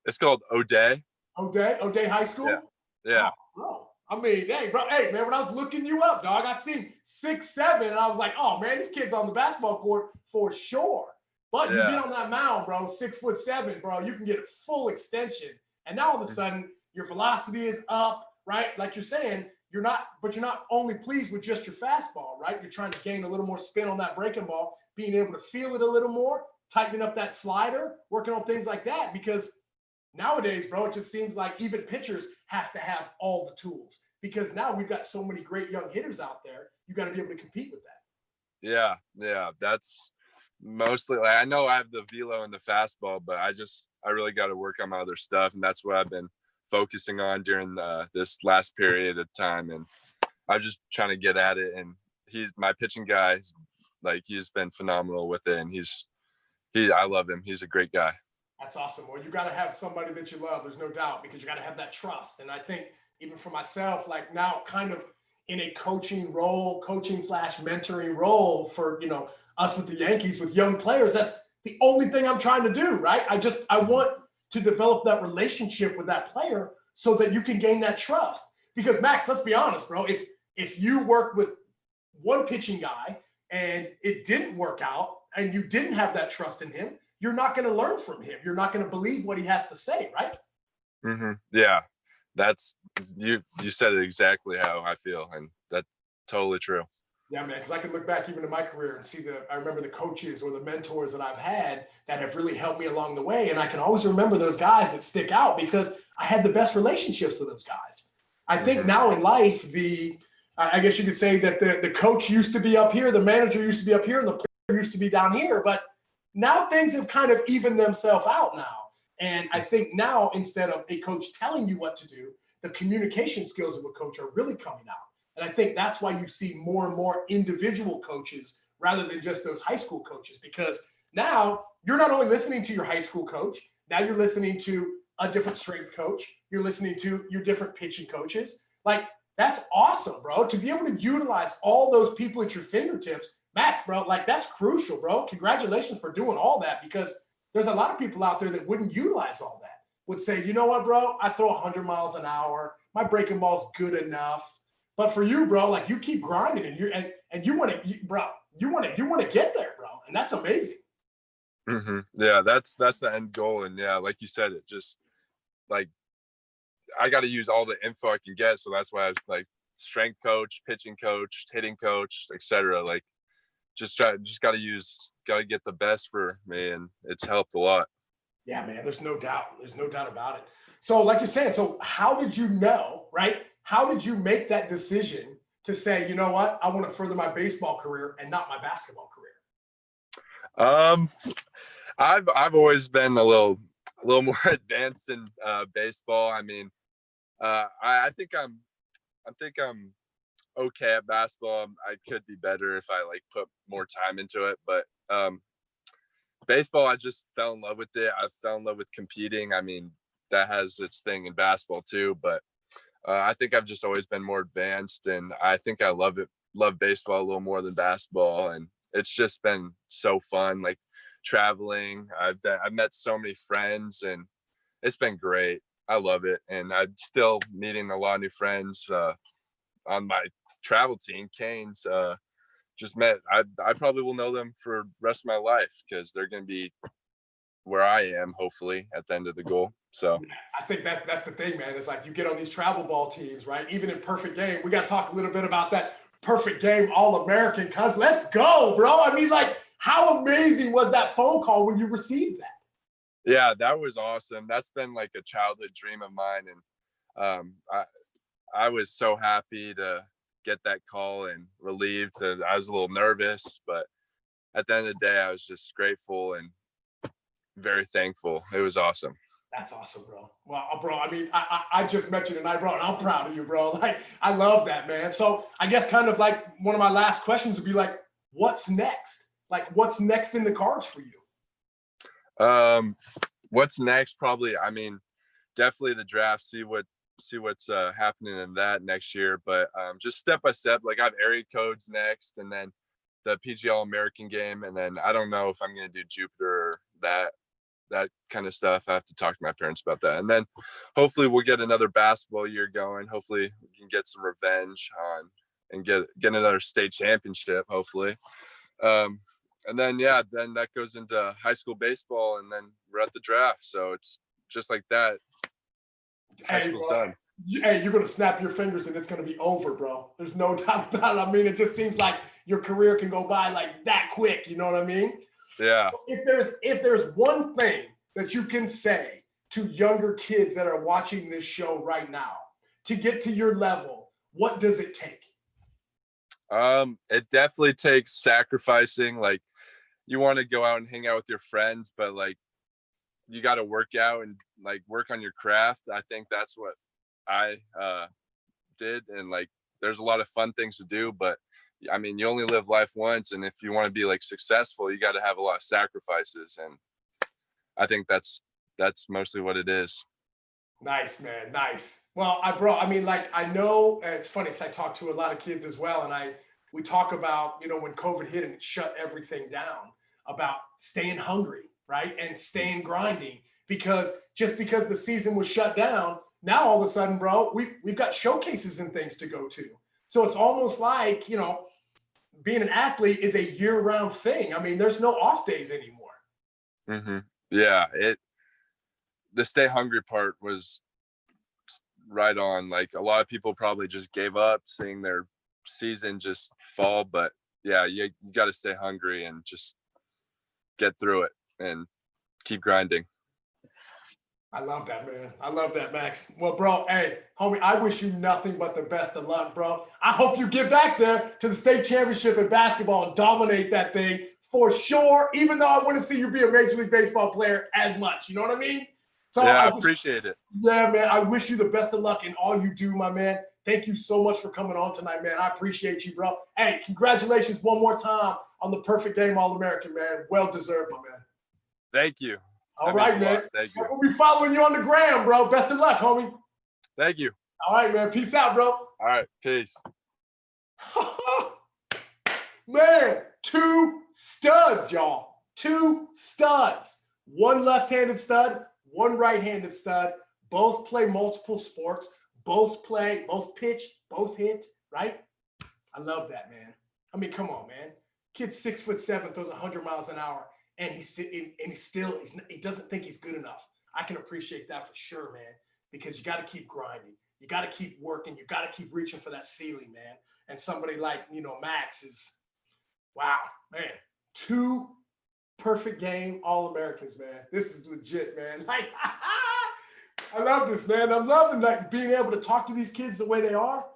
[SPEAKER 3] It's called O'Day.
[SPEAKER 1] O'Day High School.
[SPEAKER 3] Yeah.
[SPEAKER 1] Oh, bro. I mean, dang, bro. Hey, man, when I was looking you up, dog, I seen 6'7", and I was like, oh man, this kid's on the basketball court for sure. But you get on that mound, bro, 6'7", bro, you can get a full extension. And now all of a sudden, your velocity is up, right? Like you're saying, you're not only pleased with just your fastball, right? You're trying to gain a little more spin on that breaking ball, being able to feel it a little more, tightening up that slider, working on things like that. Because nowadays, bro, it just seems like even pitchers have to have all the tools, because now we've got so many great young hitters out there. You got to be able to compete with that.
[SPEAKER 3] Yeah. That's mostly, like, I know I have the velo and the fastball, but I really got to work on my other stuff, and that's what I've been focusing on during this last period of time. And I'm just trying to get at it. And he's my pitching guy. He's been phenomenal with it, and I love him. He's a great guy.
[SPEAKER 1] That's awesome. Well, you got to have somebody that you love. There's no doubt, because you got to have that trust. And I think even for myself, like now kind of in a coaching / mentoring role for, us with the Yankees, with young players, that's the only thing I'm trying to do, right? I want to develop that relationship with that player so that you can gain that trust. Because Max, let's be honest, bro, if you work with one pitching guy and it didn't work out and you didn't have that trust in him, you're not going to learn from him. You're not going to believe what he has to say, right?
[SPEAKER 3] Mm-hmm. Yeah, that's you said it exactly how I feel, and that's totally true.
[SPEAKER 1] Yeah, man, because I could look back even in my career and see I remember the coaches or the mentors that I've had that have really helped me along the way. And I can always remember those guys that stick out because I had the best relationships with those guys. I think now in life, I guess you could say that the coach used to be up here, the manager used to be up here, and the player used to be down here. But now things have kind of evened themselves out now. And I think now, instead of a coach telling you what to do, the communication skills of a coach are really coming out. And I think that's why you see more and more individual coaches rather than just those high school coaches, because now you're not only listening to your high school coach, now you're listening to a different strength coach. You're listening to your different pitching coaches. Like, that's awesome, bro. To be able to utilize all those people at your fingertips, Max, bro, like that's crucial, bro. Congratulations for doing all that, because there's a lot of people out there that wouldn't utilize all that, would say, you know what, bro, I throw 100 miles an hour. My breaking ball's good enough. But for you, bro, like you keep grinding and you want to, bro, you want to get there, bro. And that's amazing.
[SPEAKER 3] Mm-hmm. Yeah, that's the end goal. And yeah, like you said, it just like, I got to use all the info I can get. So that's why I was like strength coach, pitching coach, hitting coach, etc. Like just got to get the best for me. And it's helped a lot.
[SPEAKER 1] Yeah, man, there's no doubt. There's no doubt about it. So like you're saying, so how did you know, right? How did you make that decision to say, you know what, I want to further my baseball career and not my basketball career?
[SPEAKER 3] I've always been a little more advanced in baseball. I mean, I think I'm okay at basketball. I could be better if I like put more time into it, but baseball, I just fell in love with it. I fell in love with competing. I mean, that has its thing in basketball too, but I think I've just always been more advanced, and I think I love baseball a little more than basketball. And it's just been so fun, like traveling. I've met so many friends, and it's been great. I love it. And I'm still meeting a lot of new friends on my travel team, Canes, just met. I probably will know them for the rest of my life because they're going to be where I am, hopefully, at the end of the goal. So
[SPEAKER 1] I think that's the thing, man. It's like you get on these travel ball teams, right? Even in perfect game, we got to talk a little bit about that perfect game All-American, cuz let's go, bro. I mean, like, how amazing was that phone call when you received that?
[SPEAKER 3] yeah, that was awesome. That's been like a childhood dream of mine. And I was so happy to get that call and relieved. And I was a little nervous, but at the end of the day, I was just grateful and very thankful. It was awesome.
[SPEAKER 1] That's awesome, bro. Well, bro, I mean, I just met you tonight, bro, and I'm proud of you, bro. Like, I love that, man. So I guess kind of like one of my last questions would be like, what's next? Like, what's next in the cards for you?
[SPEAKER 3] What's next? Probably, I mean, definitely the draft, see what's happening in that next year. But just step by step, like I have area codes next, and then the PGA All-American game. And then I don't know if I'm going to do Jupiter or that kind of stuff. I have to talk to my parents about that. And then hopefully we'll get another basketball year going. Hopefully we can get some revenge on and get another state championship, hopefully. And then, yeah, then that goes into high school baseball, and then we're at the draft. So it's just like that. High school's done.
[SPEAKER 1] Hey, you're going to snap your fingers and it's going to be over, bro. There's no doubt about it. I mean, it just seems like your career can go by like that quick. You know what I mean?
[SPEAKER 3] Yeah.
[SPEAKER 1] If there's one thing that you can say to younger kids that are watching this show right now to get to your level, what does it take?
[SPEAKER 3] It definitely takes sacrificing. Like, you want to go out and hang out with your friends, but like you got to work out and like work on your craft. I think that's what I did. And like, there's a lot of fun things to do, but I mean, you only live life once. And if you want to be like successful, you got to have a lot of sacrifices. And I think that's mostly what it is.
[SPEAKER 1] Nice, man. Nice. Well, I mean, like, I know it's funny because I talk to a lot of kids as well. And we talk about, you know, when COVID hit and it shut everything down, about staying hungry, right? And staying grinding, because just because the season was shut down, now all of a sudden, bro, we've got showcases and things to go to. So it's almost like, you know, being an athlete is a year-round thing. I mean, there's no off days anymore.
[SPEAKER 3] Mm-hmm. Yeah. The stay hungry part was right on. Like, a lot of people probably just gave up seeing their season just fall, but yeah, you got to stay hungry and just get through it and keep grinding.
[SPEAKER 1] I love that, man. I love that, Max. Well, bro, hey, homie, I wish you nothing but the best of luck, bro. I hope you get back there to the state championship in basketball and dominate that thing for sure, even though I want to see you be a Major League Baseball player as much. You know what I mean? So
[SPEAKER 3] yeah, I appreciate it.
[SPEAKER 1] Yeah, man. I wish you the best of luck in all you do, my man. Thank you so much for coming on tonight, man. I appreciate you, bro. Hey, congratulations one more time on the perfect game All-American, man. Well deserved, my man.
[SPEAKER 3] Thank you.
[SPEAKER 1] All right, man.
[SPEAKER 3] Thank you.
[SPEAKER 1] We'll be following you on the gram, bro. Best of luck, homie.
[SPEAKER 3] Thank you.
[SPEAKER 1] All right, man. Peace out, bro.
[SPEAKER 3] All right. Peace.
[SPEAKER 1] Man, 2 studs, y'all. 2 studs. One left-handed stud, one right-handed stud. Both play multiple sports. Both pitch, both hit, right? I love that, man. I mean, come on, man. Kid's 6'7", throws 100 miles an hour, and he doesn't think he's good enough. I can appreciate that for sure, man, because you got to keep grinding. You got to keep working. You got to keep reaching for that ceiling, man. And somebody like, you know, Max is, wow, man. 2 perfect game All-Americans, man. This is legit, man. Like, I love this, man. I'm loving like being able to talk to these kids the way they are.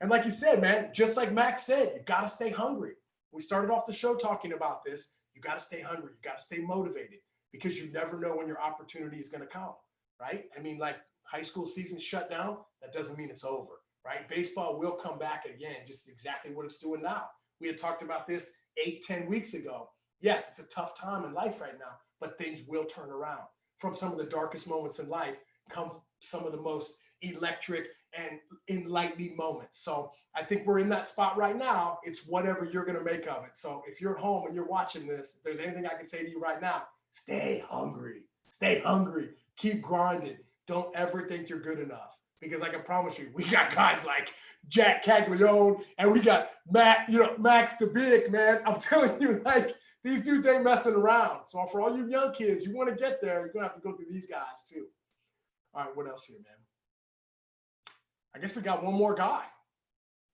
[SPEAKER 1] And like you said, man, just like Max said, you got to stay hungry. We started off the show talking about this. You got to stay hungry. You got to stay motivated, because you never know when your opportunity is going to come, right? I mean, like, high school season shut down, that doesn't mean it's over, right? Baseball will come back again, just exactly what it's doing now. We had talked about this 8-10 weeks ago. Yes, it's a tough time in life right now, but things will turn around. From some of the darkest moments in life come some of the most electric and enlightening moments. So I think we're in that spot right now. It's whatever you're going to make of it. So if you're at home and you're watching this, if there's anything I can say to you right now, stay hungry. Stay hungry. Keep grinding. Don't ever think you're good enough. because I can promise you, we got guys like Jac Caglione and we got Max Debiec, man. I'm telling you, like, these dudes ain't messing around. So for all you young kids, you want to get there, you're going to have to go through these guys too. All right, what else here, man? I guess we got one more guy.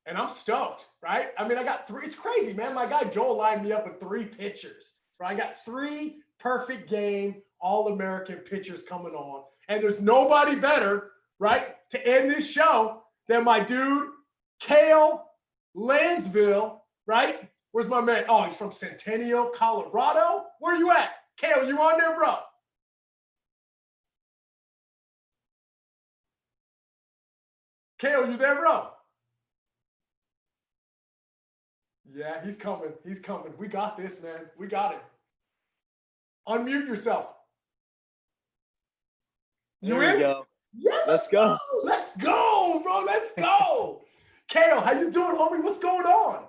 [SPEAKER 1] And I'm stoked, right? I mean, I got 3. It's crazy, man. My guy Joel lined me up with 3 pitchers. Right? I got 3 perfect game All-American pitchers coming on. And there's nobody better, right, to end this show than my dude, Cale Lansville, right? Where's my man? Oh, he's from Centennial, Colorado. Where you at? Cale, you on there, bro? Cale, you there, bro? Yeah, he's coming. He's coming. We got this, man. We got it. Unmute yourself. You
[SPEAKER 4] There
[SPEAKER 1] in?
[SPEAKER 4] we go.
[SPEAKER 1] Yeah,
[SPEAKER 4] Let's go.
[SPEAKER 1] Let's go, bro. Let's go. Cale, how you doing, homie? What's going on?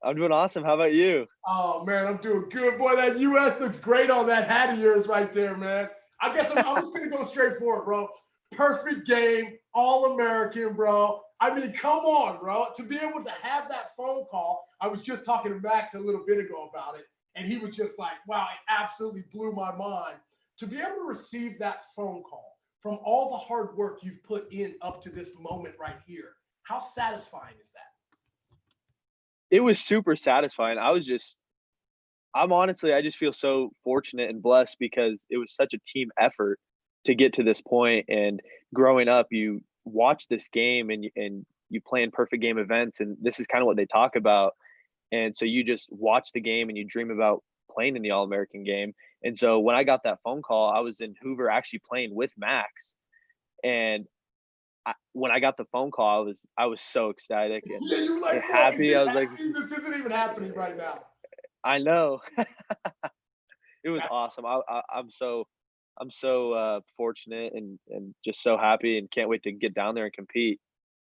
[SPEAKER 4] I'm doing awesome. How about you?
[SPEAKER 1] Oh, man, I'm doing good. Boy, that US looks great on that hat of yours right there, man. I guess I'm just going to go straight for it, bro. Perfect game, All-American, bro. I mean, come on, bro. To be able to have that phone call, I was just talking to Max a little bit ago about it, and he was just like, wow, it absolutely blew my mind. To be able to receive that phone call from all the hard work you've put in up to this moment right here, how satisfying is that?
[SPEAKER 4] It was super satisfying. I just feel so fortunate and blessed because it was such a team effort to get to this point. And growing up, you watch this game and you play in perfect game events, and this is kind of what they talk about. And so you just watch the game and you dream about playing in the All-American game. And so when I got that phone call, I was in Hoover actually playing with Max. And when I got the phone call, I was so ecstatic and
[SPEAKER 1] Yeah, you were like,
[SPEAKER 4] happy. I was like,
[SPEAKER 1] this isn't even happening right now.
[SPEAKER 4] I know. It was
[SPEAKER 1] That's
[SPEAKER 4] awesome. I'm so fortunate and just so happy and can't wait to get down there and compete.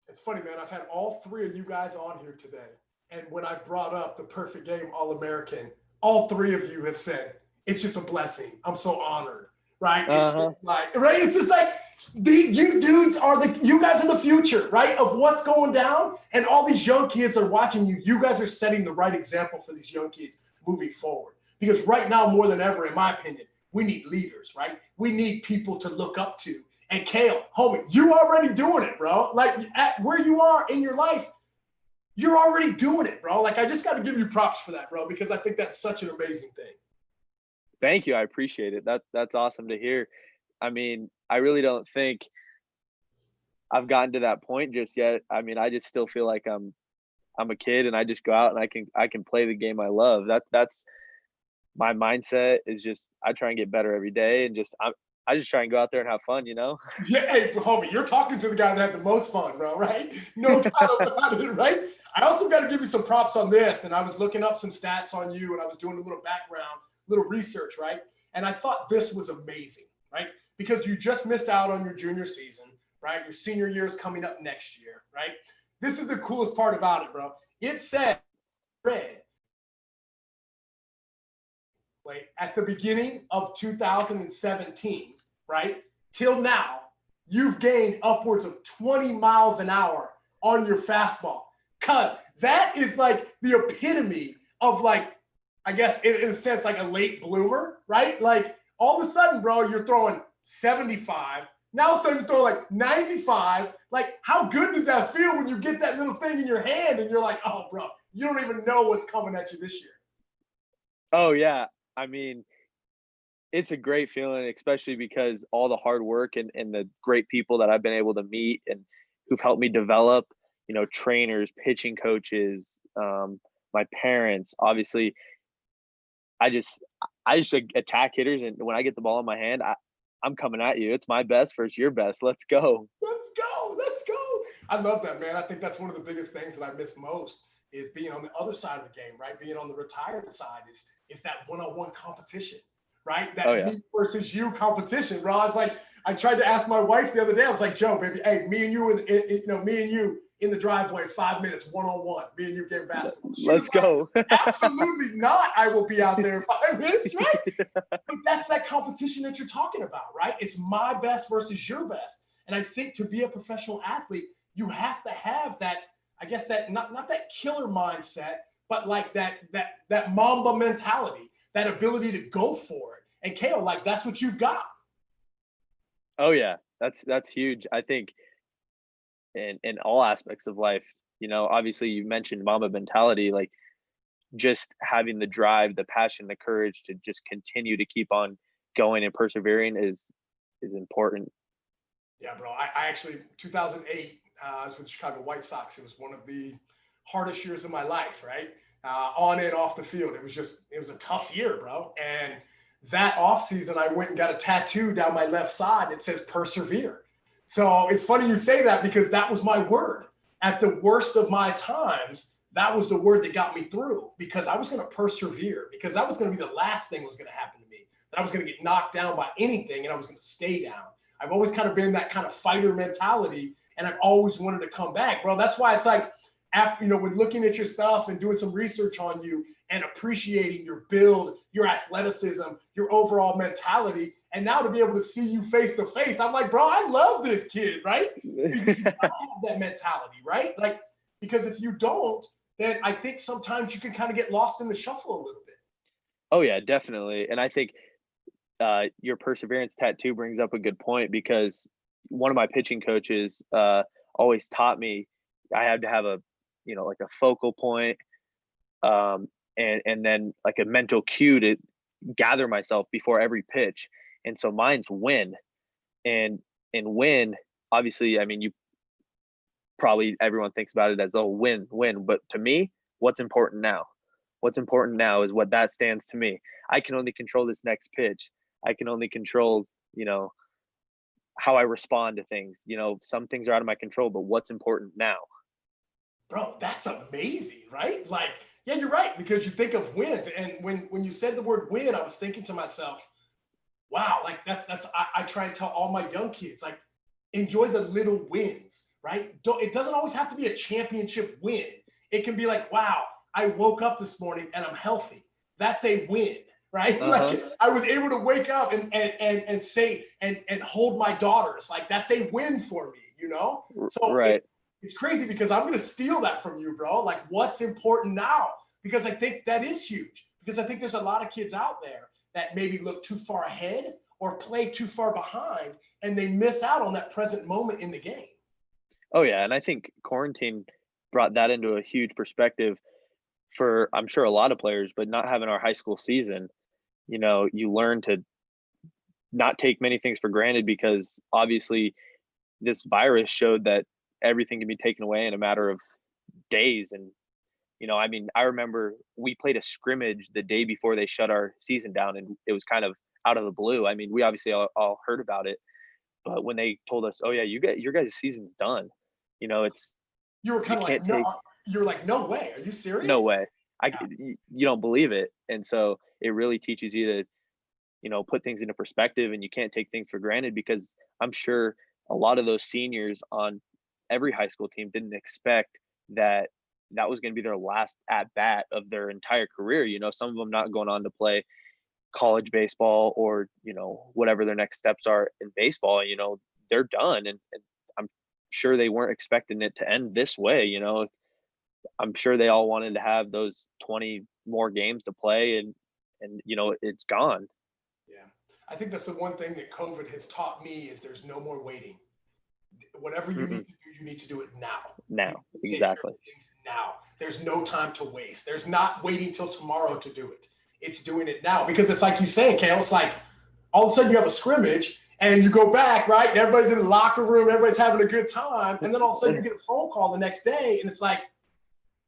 [SPEAKER 1] It's funny, man. I've had all 3 of you guys on here today. And when I've brought up the perfect game All-American, all 3 of you have said, it's just a blessing. I'm so honored, right? It's just like, right? It's just like, you dudes you guys are the future, right? Of what's going down. And all these young kids are watching you. You guys are setting the right example for these young kids moving forward. Because right now, more than ever, in my opinion, we need leaders, right? We need people to look up to. And Cale, homie, you already doing it, bro. Like at where you are in your life, you're already doing it, bro. Like I just got to give you props for that, bro, because I think that's such an amazing thing.
[SPEAKER 4] Thank you. I appreciate it. That's awesome to hear. I mean, I really don't think I've gotten to that point just yet. I mean, I just still feel like I'm a kid and I just go out and I can play the game I love. That's my mindset is just I try and get better every day and I just try and go out there and have fun, you know?
[SPEAKER 1] Yeah, hey, homie, you're talking to the guy that had the most fun, bro, right? No doubt about it, right? I also got to give you some props on this. And I was looking up some stats on you and I was doing a little background, little research, right? And I thought this was amazing, right? Because you just missed out on your junior season, right? Your senior year is coming up next year, right? This is the coolest part about it, bro. It said, at the beginning of 2017, right, till now, you've gained upwards of 20 miles an hour on your fastball. Cause that is like the epitome of like, I guess in a sense, like a late bloomer, right? Like all of a sudden, bro, you're throwing 75. Now all of a sudden you throw like 95. Like how good does that feel when you get that little thing in your hand and you're like, oh, bro, you don't even know what's coming at you this year.
[SPEAKER 4] Oh yeah. I mean, it's a great feeling, especially because all the hard work and the great people that I've been able to meet and who've helped me develop, you know, trainers, pitching coaches, my parents, obviously I just attack hitters. And when I get the ball in my hand, I'm coming at you. It's my best versus your best. Let's go.
[SPEAKER 1] Let's go. Let's go. I love that, man. I think that's one of the biggest things that I miss most is being on the other side of the game, right? Being on the retired side is that one-on-one competition, right? That me versus you competition, bro. It's like I tried to ask my wife the other day. I was like, Joe, baby, hey, me and you in the driveway, 5 minutes, one-on-one. Me and you game basketball.
[SPEAKER 4] Let's go.
[SPEAKER 1] Absolutely not. I will be out there in 5 minutes, right? But that's that competition that you're talking about, right? It's my best versus your best. And I think to be a professional athlete, you have to have that, I guess that not that killer mindset, but like that Mamba mentality, that ability to go for it. And Cale, like that's what you've got.
[SPEAKER 4] Oh yeah, that's huge. I think in all aspects of life, obviously you mentioned Mamba mentality, like just having the drive, the passion, the courage to just continue to keep on going and persevering is important.
[SPEAKER 1] Yeah, bro. I actually 2008, I was with the Chicago White Sox. It was one of the hardest years of my life, right? On and off the field. It was a tough year, bro. And that offseason, I went and got a tattoo down my left side that says persevere. So it's funny you say that because that was my word. At the worst of my times, that was the word that got me through because I was going to persevere because that was going to be the last thing that was going to happen to me, that I was going to get knocked down by anything and I was going to stay down. I've always kind of been that kind of fighter mentality and I've always wanted to come back, bro. That's why it's like after, when looking at your stuff and doing some research on you and appreciating your build, your athleticism, your overall mentality, and now to be able to see you face to face, I'm like, bro, I love this kid, right? Because you gotta have that mentality, right? Like, because if you don't, then I think sometimes you can kind of get lost in the shuffle a little bit.
[SPEAKER 4] Oh yeah, definitely. And I think your perseverance tattoo brings up a good point because one of my pitching coaches always taught me I had to have a like a focal point, and then like a mental cue to gather myself before every pitch. And so mine's win, and win. Obviously, I mean, you probably everyone thinks about it as win, but to me, what's important now? What's important now is what that stands to me. I can only control this next pitch. I can only control, how I respond to things. Some things are out of my control, but what's important now?
[SPEAKER 1] Bro, that's amazing, right? Like, yeah, you're right, because you think of wins. And when you said the word win, I was thinking to myself, wow, like I try and tell all my young kids, like, enjoy the little wins, right? It doesn't always have to be a championship win. It can be like, wow, I woke up this morning and I'm healthy. That's a win, right? Like I was able to wake up and say and hold my daughters. Like that's a win for me, So
[SPEAKER 4] right.
[SPEAKER 1] it's crazy because I'm gonna steal that from you, bro. Like what's important now? Because I think that is huge. Because I think there's a lot of kids out there that maybe look too far ahead or play too far behind and they miss out on that present moment in the game.
[SPEAKER 4] Oh yeah, and I think quarantine brought that into a huge perspective for I'm sure a lot of players, but not having our high school season, you learn to not take many things for granted because obviously this virus showed that everything can be taken away in a matter of days. And I mean, I remember we played a scrimmage the day before they shut our season down, and it was kind of out of the blue. I mean, we obviously all heard about it, but when they told us, "Oh yeah, your guys' season's done," it's
[SPEAKER 1] you were kind
[SPEAKER 4] you
[SPEAKER 1] of
[SPEAKER 4] can't
[SPEAKER 1] like, no,
[SPEAKER 4] take
[SPEAKER 1] you were like, no way, are you serious?
[SPEAKER 4] no way.
[SPEAKER 1] Yeah.
[SPEAKER 4] You don't believe it, and so it really teaches you to put things into perspective, and you can't take things for granted because I'm sure a lot of those seniors on every high school team didn't expect that was going to be their last at bat of their entire career. Some of them not going on to play college baseball or whatever their next steps are in baseball. They're done, and I'm sure they weren't expecting it to end this way. I'm sure they all wanted to have those 20 more games to play, and it's gone.
[SPEAKER 1] Yeah, I think that's the one thing that COVID has taught me is there's no more waiting. Whatever you need to do, you need to do it now.
[SPEAKER 4] Now, exactly.
[SPEAKER 1] Now, there's no time to waste. There's not waiting till tomorrow to do it. It's doing it now because it's like you say, Cale. It's like all of a sudden you have a scrimmage and you go back, right? And everybody's in the locker room, everybody's having a good time, and then all of a sudden you get a phone call the next day, and it's like,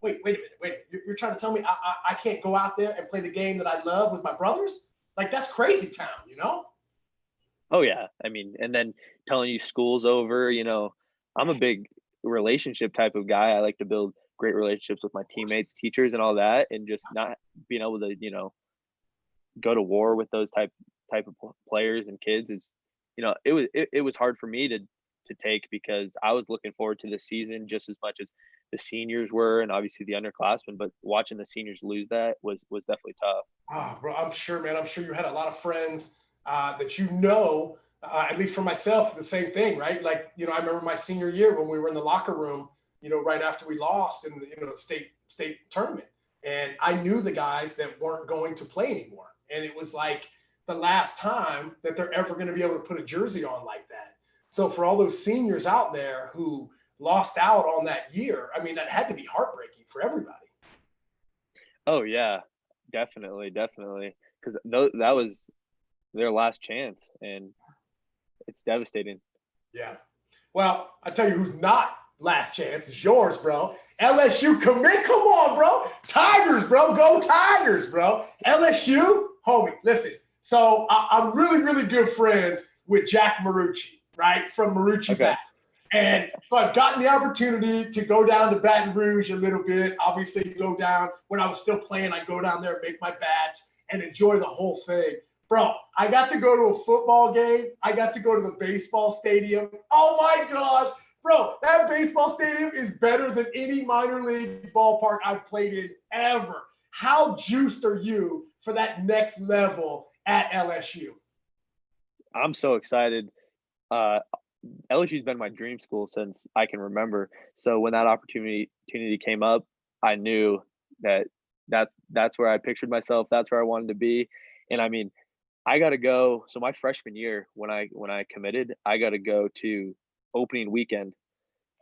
[SPEAKER 1] wait a minute. You're trying to tell me I can't go out there and play the game that I love with my brothers? Like that's crazy town,
[SPEAKER 4] Oh yeah. I mean, and then telling you school's over, I'm a big relationship type of guy. I like to build great relationships with my teammates, teachers, and all that, and just not being able to, go to war with those type of players and kids is, it was hard for me to take because I was looking forward to the season just as much as the seniors were, and obviously the underclassmen. But watching the seniors lose that was definitely tough.
[SPEAKER 1] Oh, bro, I'm sure, man. I'm sure you had a lot of friends that at least for myself, the same thing, right? Like, you know, I remember my senior year when we were in the locker room, you know, right after we lost in the, you know, state tournament. And I knew the guys that weren't going to play anymore. And it was like the last time that they're ever going to be able to put a jersey on like that. So for all those seniors out there who lost out on that year, I mean, that had to be heartbreaking for everybody.
[SPEAKER 4] Oh yeah, definitely, definitely. Because that was their last chance, and it's devastating.
[SPEAKER 1] Yeah. Well, I tell you who's not last chance. It's yours, bro. LSU commit. Come on, bro. Tigers, bro. Go Tigers, bro. LSU, homie. Listen. So I'm really, really good friends with Jack Marucci, right? From Marucci
[SPEAKER 4] Okay.
[SPEAKER 1] Bat. And so I've gotten the opportunity to go down to Baton Rouge a little bit. Obviously, go down when I was still playing. I'd go down there, make my bats, and enjoy the whole thing. Bro, I got to go to a football game. I got to go to the baseball stadium. Oh, my gosh. Bro, that baseball stadium is better than any minor league ballpark I've played in ever. How juiced are you for that next level at LSU?
[SPEAKER 4] I'm so excited. LSU's been my dream school since I can remember. So when that opportunity came up, I knew that's where I pictured myself. That's where I wanted to be. And I mean, I got to go. So my freshman year, when I committed, I got to go to opening weekend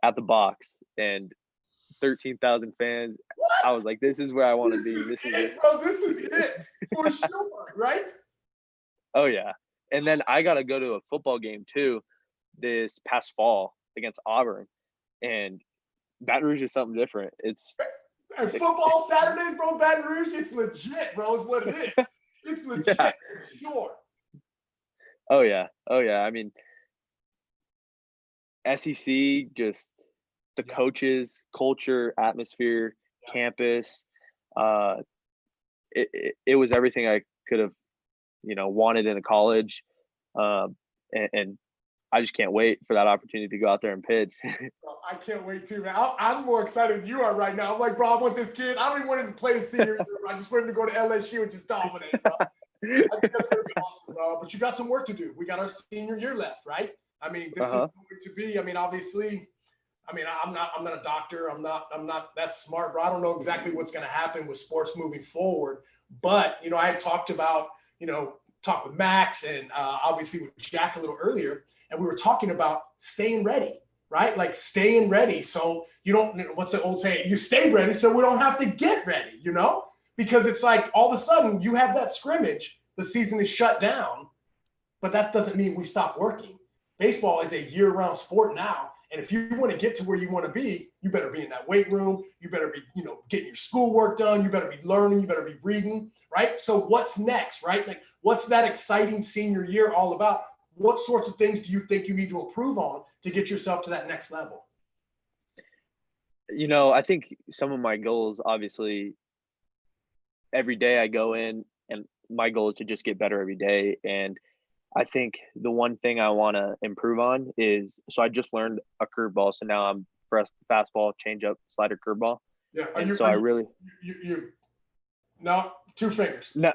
[SPEAKER 4] at the box, and 13,000 fans.
[SPEAKER 1] What?
[SPEAKER 4] I was like, this is where I want to be.
[SPEAKER 1] This is it, bro. This is it for sure, right?
[SPEAKER 4] Oh yeah. And then I got to go to a football game too this past fall against Auburn, and Baton Rouge is something different. It's
[SPEAKER 1] And football Saturdays, bro, Baton Rouge, it's legit, bro, is what it is. It's legit,
[SPEAKER 4] Yeah.
[SPEAKER 1] for sure.
[SPEAKER 4] Oh yeah. I mean, SEC, just the coaches, culture, atmosphere, campus. It was everything I could have, wanted in a college. And I just can't wait for that opportunity to go out there and pitch.
[SPEAKER 1] Bro, I can't wait too, man. I'm more excited than you are right now. I'm like, bro, I want this kid. I don't even want him to play his senior year, bro. I just want him to go to LSU and just dominate, bro. I think that's going to be awesome, bro. But you got some work to do. We got our senior year left, right? I mean, this is going to be, I mean, obviously, I'm not a doctor. I'm not that smart, bro. I don't know exactly what's going to happen with sports moving forward. But, I had talked about, talked with Max and obviously with Jack a little earlier, and we were talking about staying ready, right? Like staying ready. So you don't, what's the old saying? You stay ready so we don't have to get ready, Because it's like all of a sudden you have that scrimmage, the season is shut down, but that doesn't mean we stop working. Baseball is a year-round sport now. And if you want to get to where you want to be, you better be in that weight room. You better be, getting your schoolwork done. You better be learning. You better be reading, right? So what's next, right? Like, what's that exciting senior year all about? What sorts of things do you think you need to improve on to get yourself to that next level?
[SPEAKER 4] I think some of my goals, obviously, every day I go in and my goal is to just get better every day. And I think the one thing I want to improve on is, so I just learned a curveball. So now I'm fastball, changeup, slider, curveball. Yeah.
[SPEAKER 1] No, two fingers.
[SPEAKER 4] No.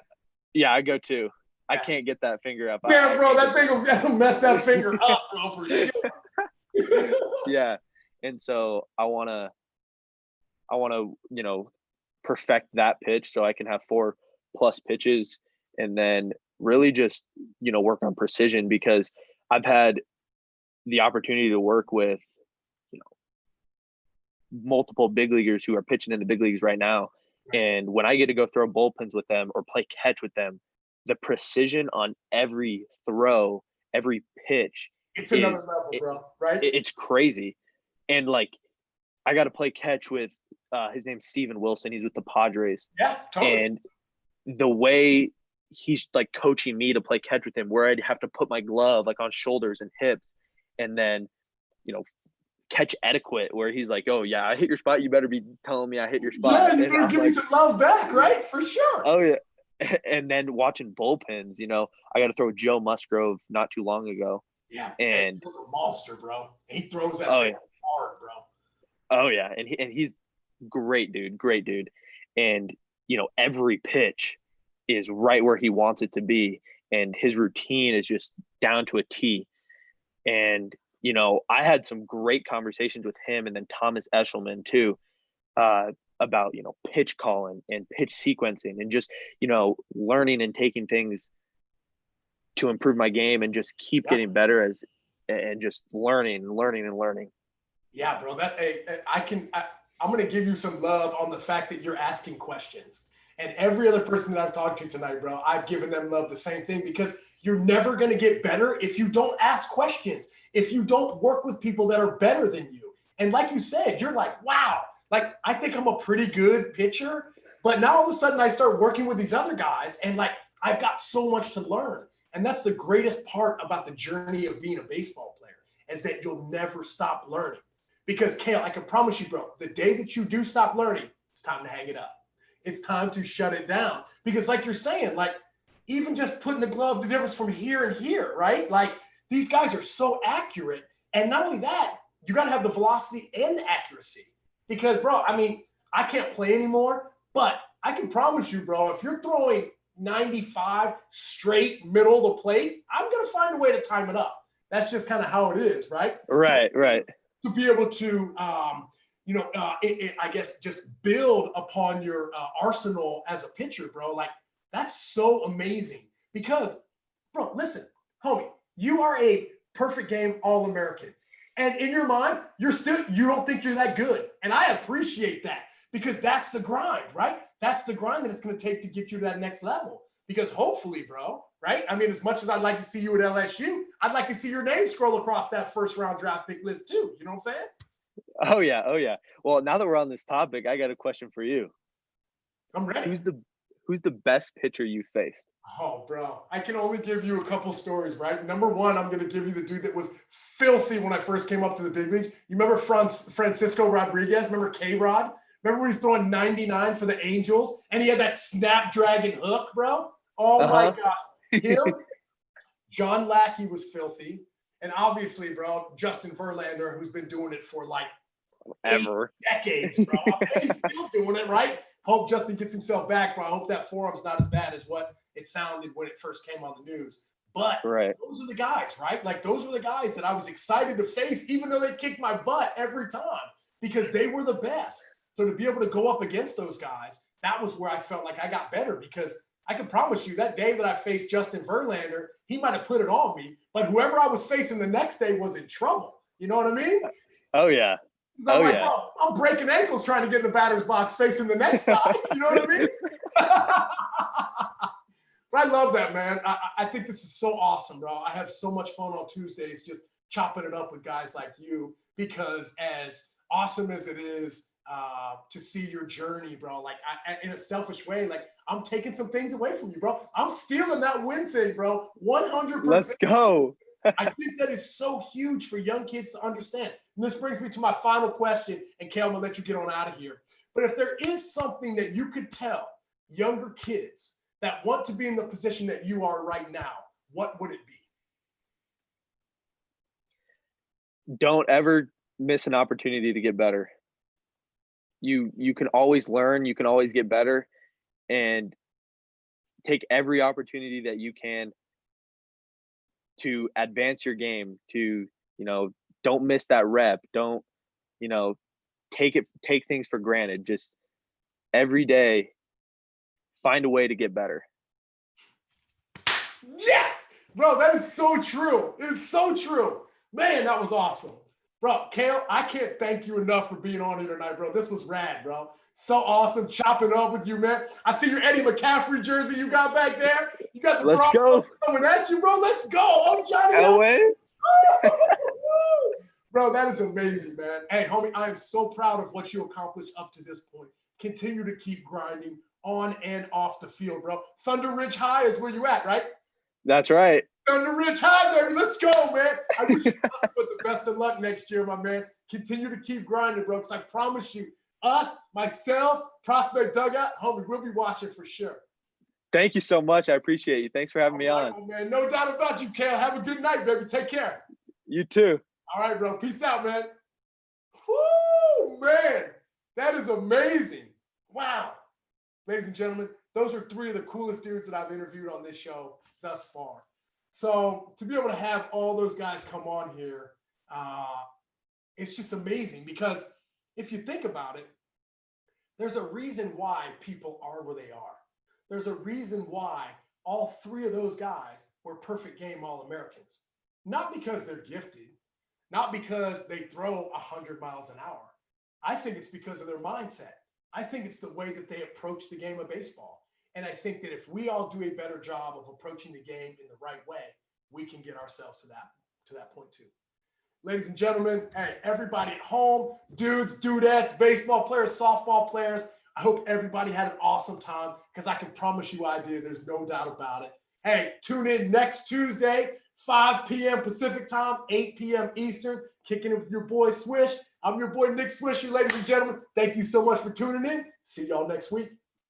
[SPEAKER 4] Yeah, I go two. I can't get that finger up.
[SPEAKER 1] Yeah, bro, that thing will mess that finger up, bro, for sure.
[SPEAKER 4] Yeah. And so I want to, perfect that pitch so I can have 4+ pitches, and then really just, work on precision, because I've had the opportunity to work with, multiple big leaguers who are pitching in the big leagues right now. And when I get to go throw bullpens with them or play catch with them, the precision on every throw, every pitch,
[SPEAKER 1] it's another level, bro, right?
[SPEAKER 4] It's crazy. And like, I got to play catch with his name's Steven Wilson. He's with the Padres.
[SPEAKER 1] Yeah, totally.
[SPEAKER 4] And the way he's like coaching me to play catch with him, where I'd have to put my glove like on shoulders and hips, and then, catch etiquette, where he's like, oh yeah, I hit your spot, you better be telling me I hit your spot.
[SPEAKER 1] Yeah, you better give me some love back, right? For sure.
[SPEAKER 4] Oh yeah. And then watching bullpens, I got to throw Joe Musgrove not too long ago.
[SPEAKER 1] Yeah,
[SPEAKER 4] and
[SPEAKER 1] he's a monster, bro. He throws that
[SPEAKER 4] thing
[SPEAKER 1] hard, bro.
[SPEAKER 4] Oh yeah, and he's great dude. And every pitch is right where he wants it to be. and his routine is just down to a T. And, you know, I had some great conversations with him and then Thomas Eshelman too, about, you know, pitch calling and pitch sequencing and just, you know, learning and taking things to improve my game and just keep getting better and just learning.
[SPEAKER 1] Yeah, bro. I'm going to give you some love on the fact that you're asking questions. And every other person that I've talked to tonight, bro, I've given them love the same thing, because you're never going to get better if you don't ask questions, if you don't work with people that are better than you. And like you said, you're like, wow, like I think I'm a pretty good pitcher. But now all of a sudden I start working with these other guys and like I've got so much to learn. And that's the greatest part about the journey of being a baseball player, is that you'll never stop learning. Because Cale, I can promise you, bro, the day that you do stop learning, it's time to hang it up. It's time to shut it down. Because like you're saying, like even just putting the glove, the difference from here and here, right? Like these guys are so accurate. And not only that, you got to have the velocity and the accuracy. Because, bro, I mean, I can't play anymore, but I can promise you, bro, if you're throwing 95 straight middle of the plate, I'm going to find a way to time it up. That's just kind of how it is, right?
[SPEAKER 4] Right.
[SPEAKER 1] To be able to, I guess just build upon your arsenal as a pitcher, bro. Like that's so amazing because, bro, listen, homie, you are a perfect game All-American. And in your mind, you don't think you're that good. And I appreciate that because that's the grind, right? That's the grind that it's going to take to get you to that next level. Because hopefully, bro, right? I mean, as much as I'd like to see you at LSU, I'd like to see your name scroll across that first round draft pick list too. You know what I'm saying?
[SPEAKER 4] Oh yeah. Well, now that we're on this topic, I got a question for you.
[SPEAKER 1] I'm ready.
[SPEAKER 4] Who's the best pitcher you faced?
[SPEAKER 1] Oh, bro, I can only give you a couple stories, right? Number one, I'm going to give you the dude that was filthy when I first came up to the big leagues. You remember Francisco Rodriguez? Remember K-Rod? Remember when he was throwing 99 for the Angels and he had that snapdragon hook, bro? Oh, my gosh. Him, John Lackey was filthy. And obviously, bro, Justin Verlander, who's been doing it for like
[SPEAKER 4] ever
[SPEAKER 1] 8 decades, bro. He's still doing it, right? Hope Justin gets himself back, bro. I hope that forearm's not as bad as what it sounded when it first came on the news. But those are the guys, right? Like those were the guys that I was excited to face, even though they kicked my butt every time because they were the best. So to be able to go up against those guys, that was where I felt like I got better because I can promise you that day that I faced Justin Verlander, he might have put it on me, but whoever I was facing the next day was in trouble. You know what I mean?
[SPEAKER 4] Oh, yeah.
[SPEAKER 1] I'm like, bro, I'm breaking ankles trying to get in the batter's box facing the next guy. You know what I mean? But I love that, man. I think this is so awesome, bro. I have so much fun on Tuesdays just chopping it up with guys like you because as awesome as it is to see your journey, bro, like in a selfish way, like I'm taking some things away from you, bro. I'm stealing that win thing, bro. 100%.
[SPEAKER 4] Let's go.
[SPEAKER 1] I think that is so huge for young kids to understand. And this brings me to my final question, and Cale, I'm going to let you get on out of here. But if there is something that you could tell younger kids that want to be in the position that you are right now, what would it be?
[SPEAKER 4] Don't ever miss an opportunity to get better. You can always learn, you can always get better, and take every opportunity that you can to advance your game, to, don't miss that rep. Don't, take things for granted. Just every day, find a way to get better.
[SPEAKER 1] Yes, bro, that is so true. It is so true. Man, that was awesome. Bro, Cale, I can't thank you enough for being on here tonight, bro. This was rad, bro. So awesome chopping up with you, man. I see your Eddie McCaffrey jersey you got back there. You got the
[SPEAKER 4] Let's go.
[SPEAKER 1] coming at you, bro. Let's go. Oh, Johnny.
[SPEAKER 4] LA.
[SPEAKER 1] Bro, that is amazing, man. Hey, homie, I am so proud of what you accomplished up to this point. Continue to keep grinding on and off the field, bro. Thunder Ridge High is where you at, right?
[SPEAKER 4] That's right.
[SPEAKER 1] Thunder Ridge High, baby. Let's go, man. I wish you nothing but the best of luck next year, my man. Continue to keep grinding, bro, because I promise you, us, myself, Prospect Dugout, homie, we'll be watching for sure.
[SPEAKER 4] Thank you so much. I appreciate you. Thanks for having me on.
[SPEAKER 1] Man. No doubt about you, Cale. Have a good night, baby. Take care.
[SPEAKER 4] You too.
[SPEAKER 1] All right, bro. Peace out, man. Woo, man. That is amazing. Wow. Ladies and gentlemen, those are three of the coolest dudes that I've interviewed on this show thus far. So to be able to have all those guys come on here, it's just amazing, because if you think about it, there's a reason why people are where they are. There's a reason why all three of those guys were perfect game All-Americans. Not because they're gifted, not because they throw 100 miles an hour. I think it's because of their mindset. I think it's the way that they approach the game of baseball. And I think that if we all do a better job of approaching the game in the right way, we can get ourselves to that point too. Ladies and gentlemen, hey, everybody at home, dudes, dudettes, baseball players, softball players, I hope everybody had an awesome time, because I can promise you I did. There's no doubt about it. Hey, tune in next Tuesday, 5 p.m. Pacific time, 8 p.m. Eastern, kicking it with your boy Swish. I'm your boy Nick Swisher, ladies and gentlemen. Thank you so much for tuning in. See y'all next week.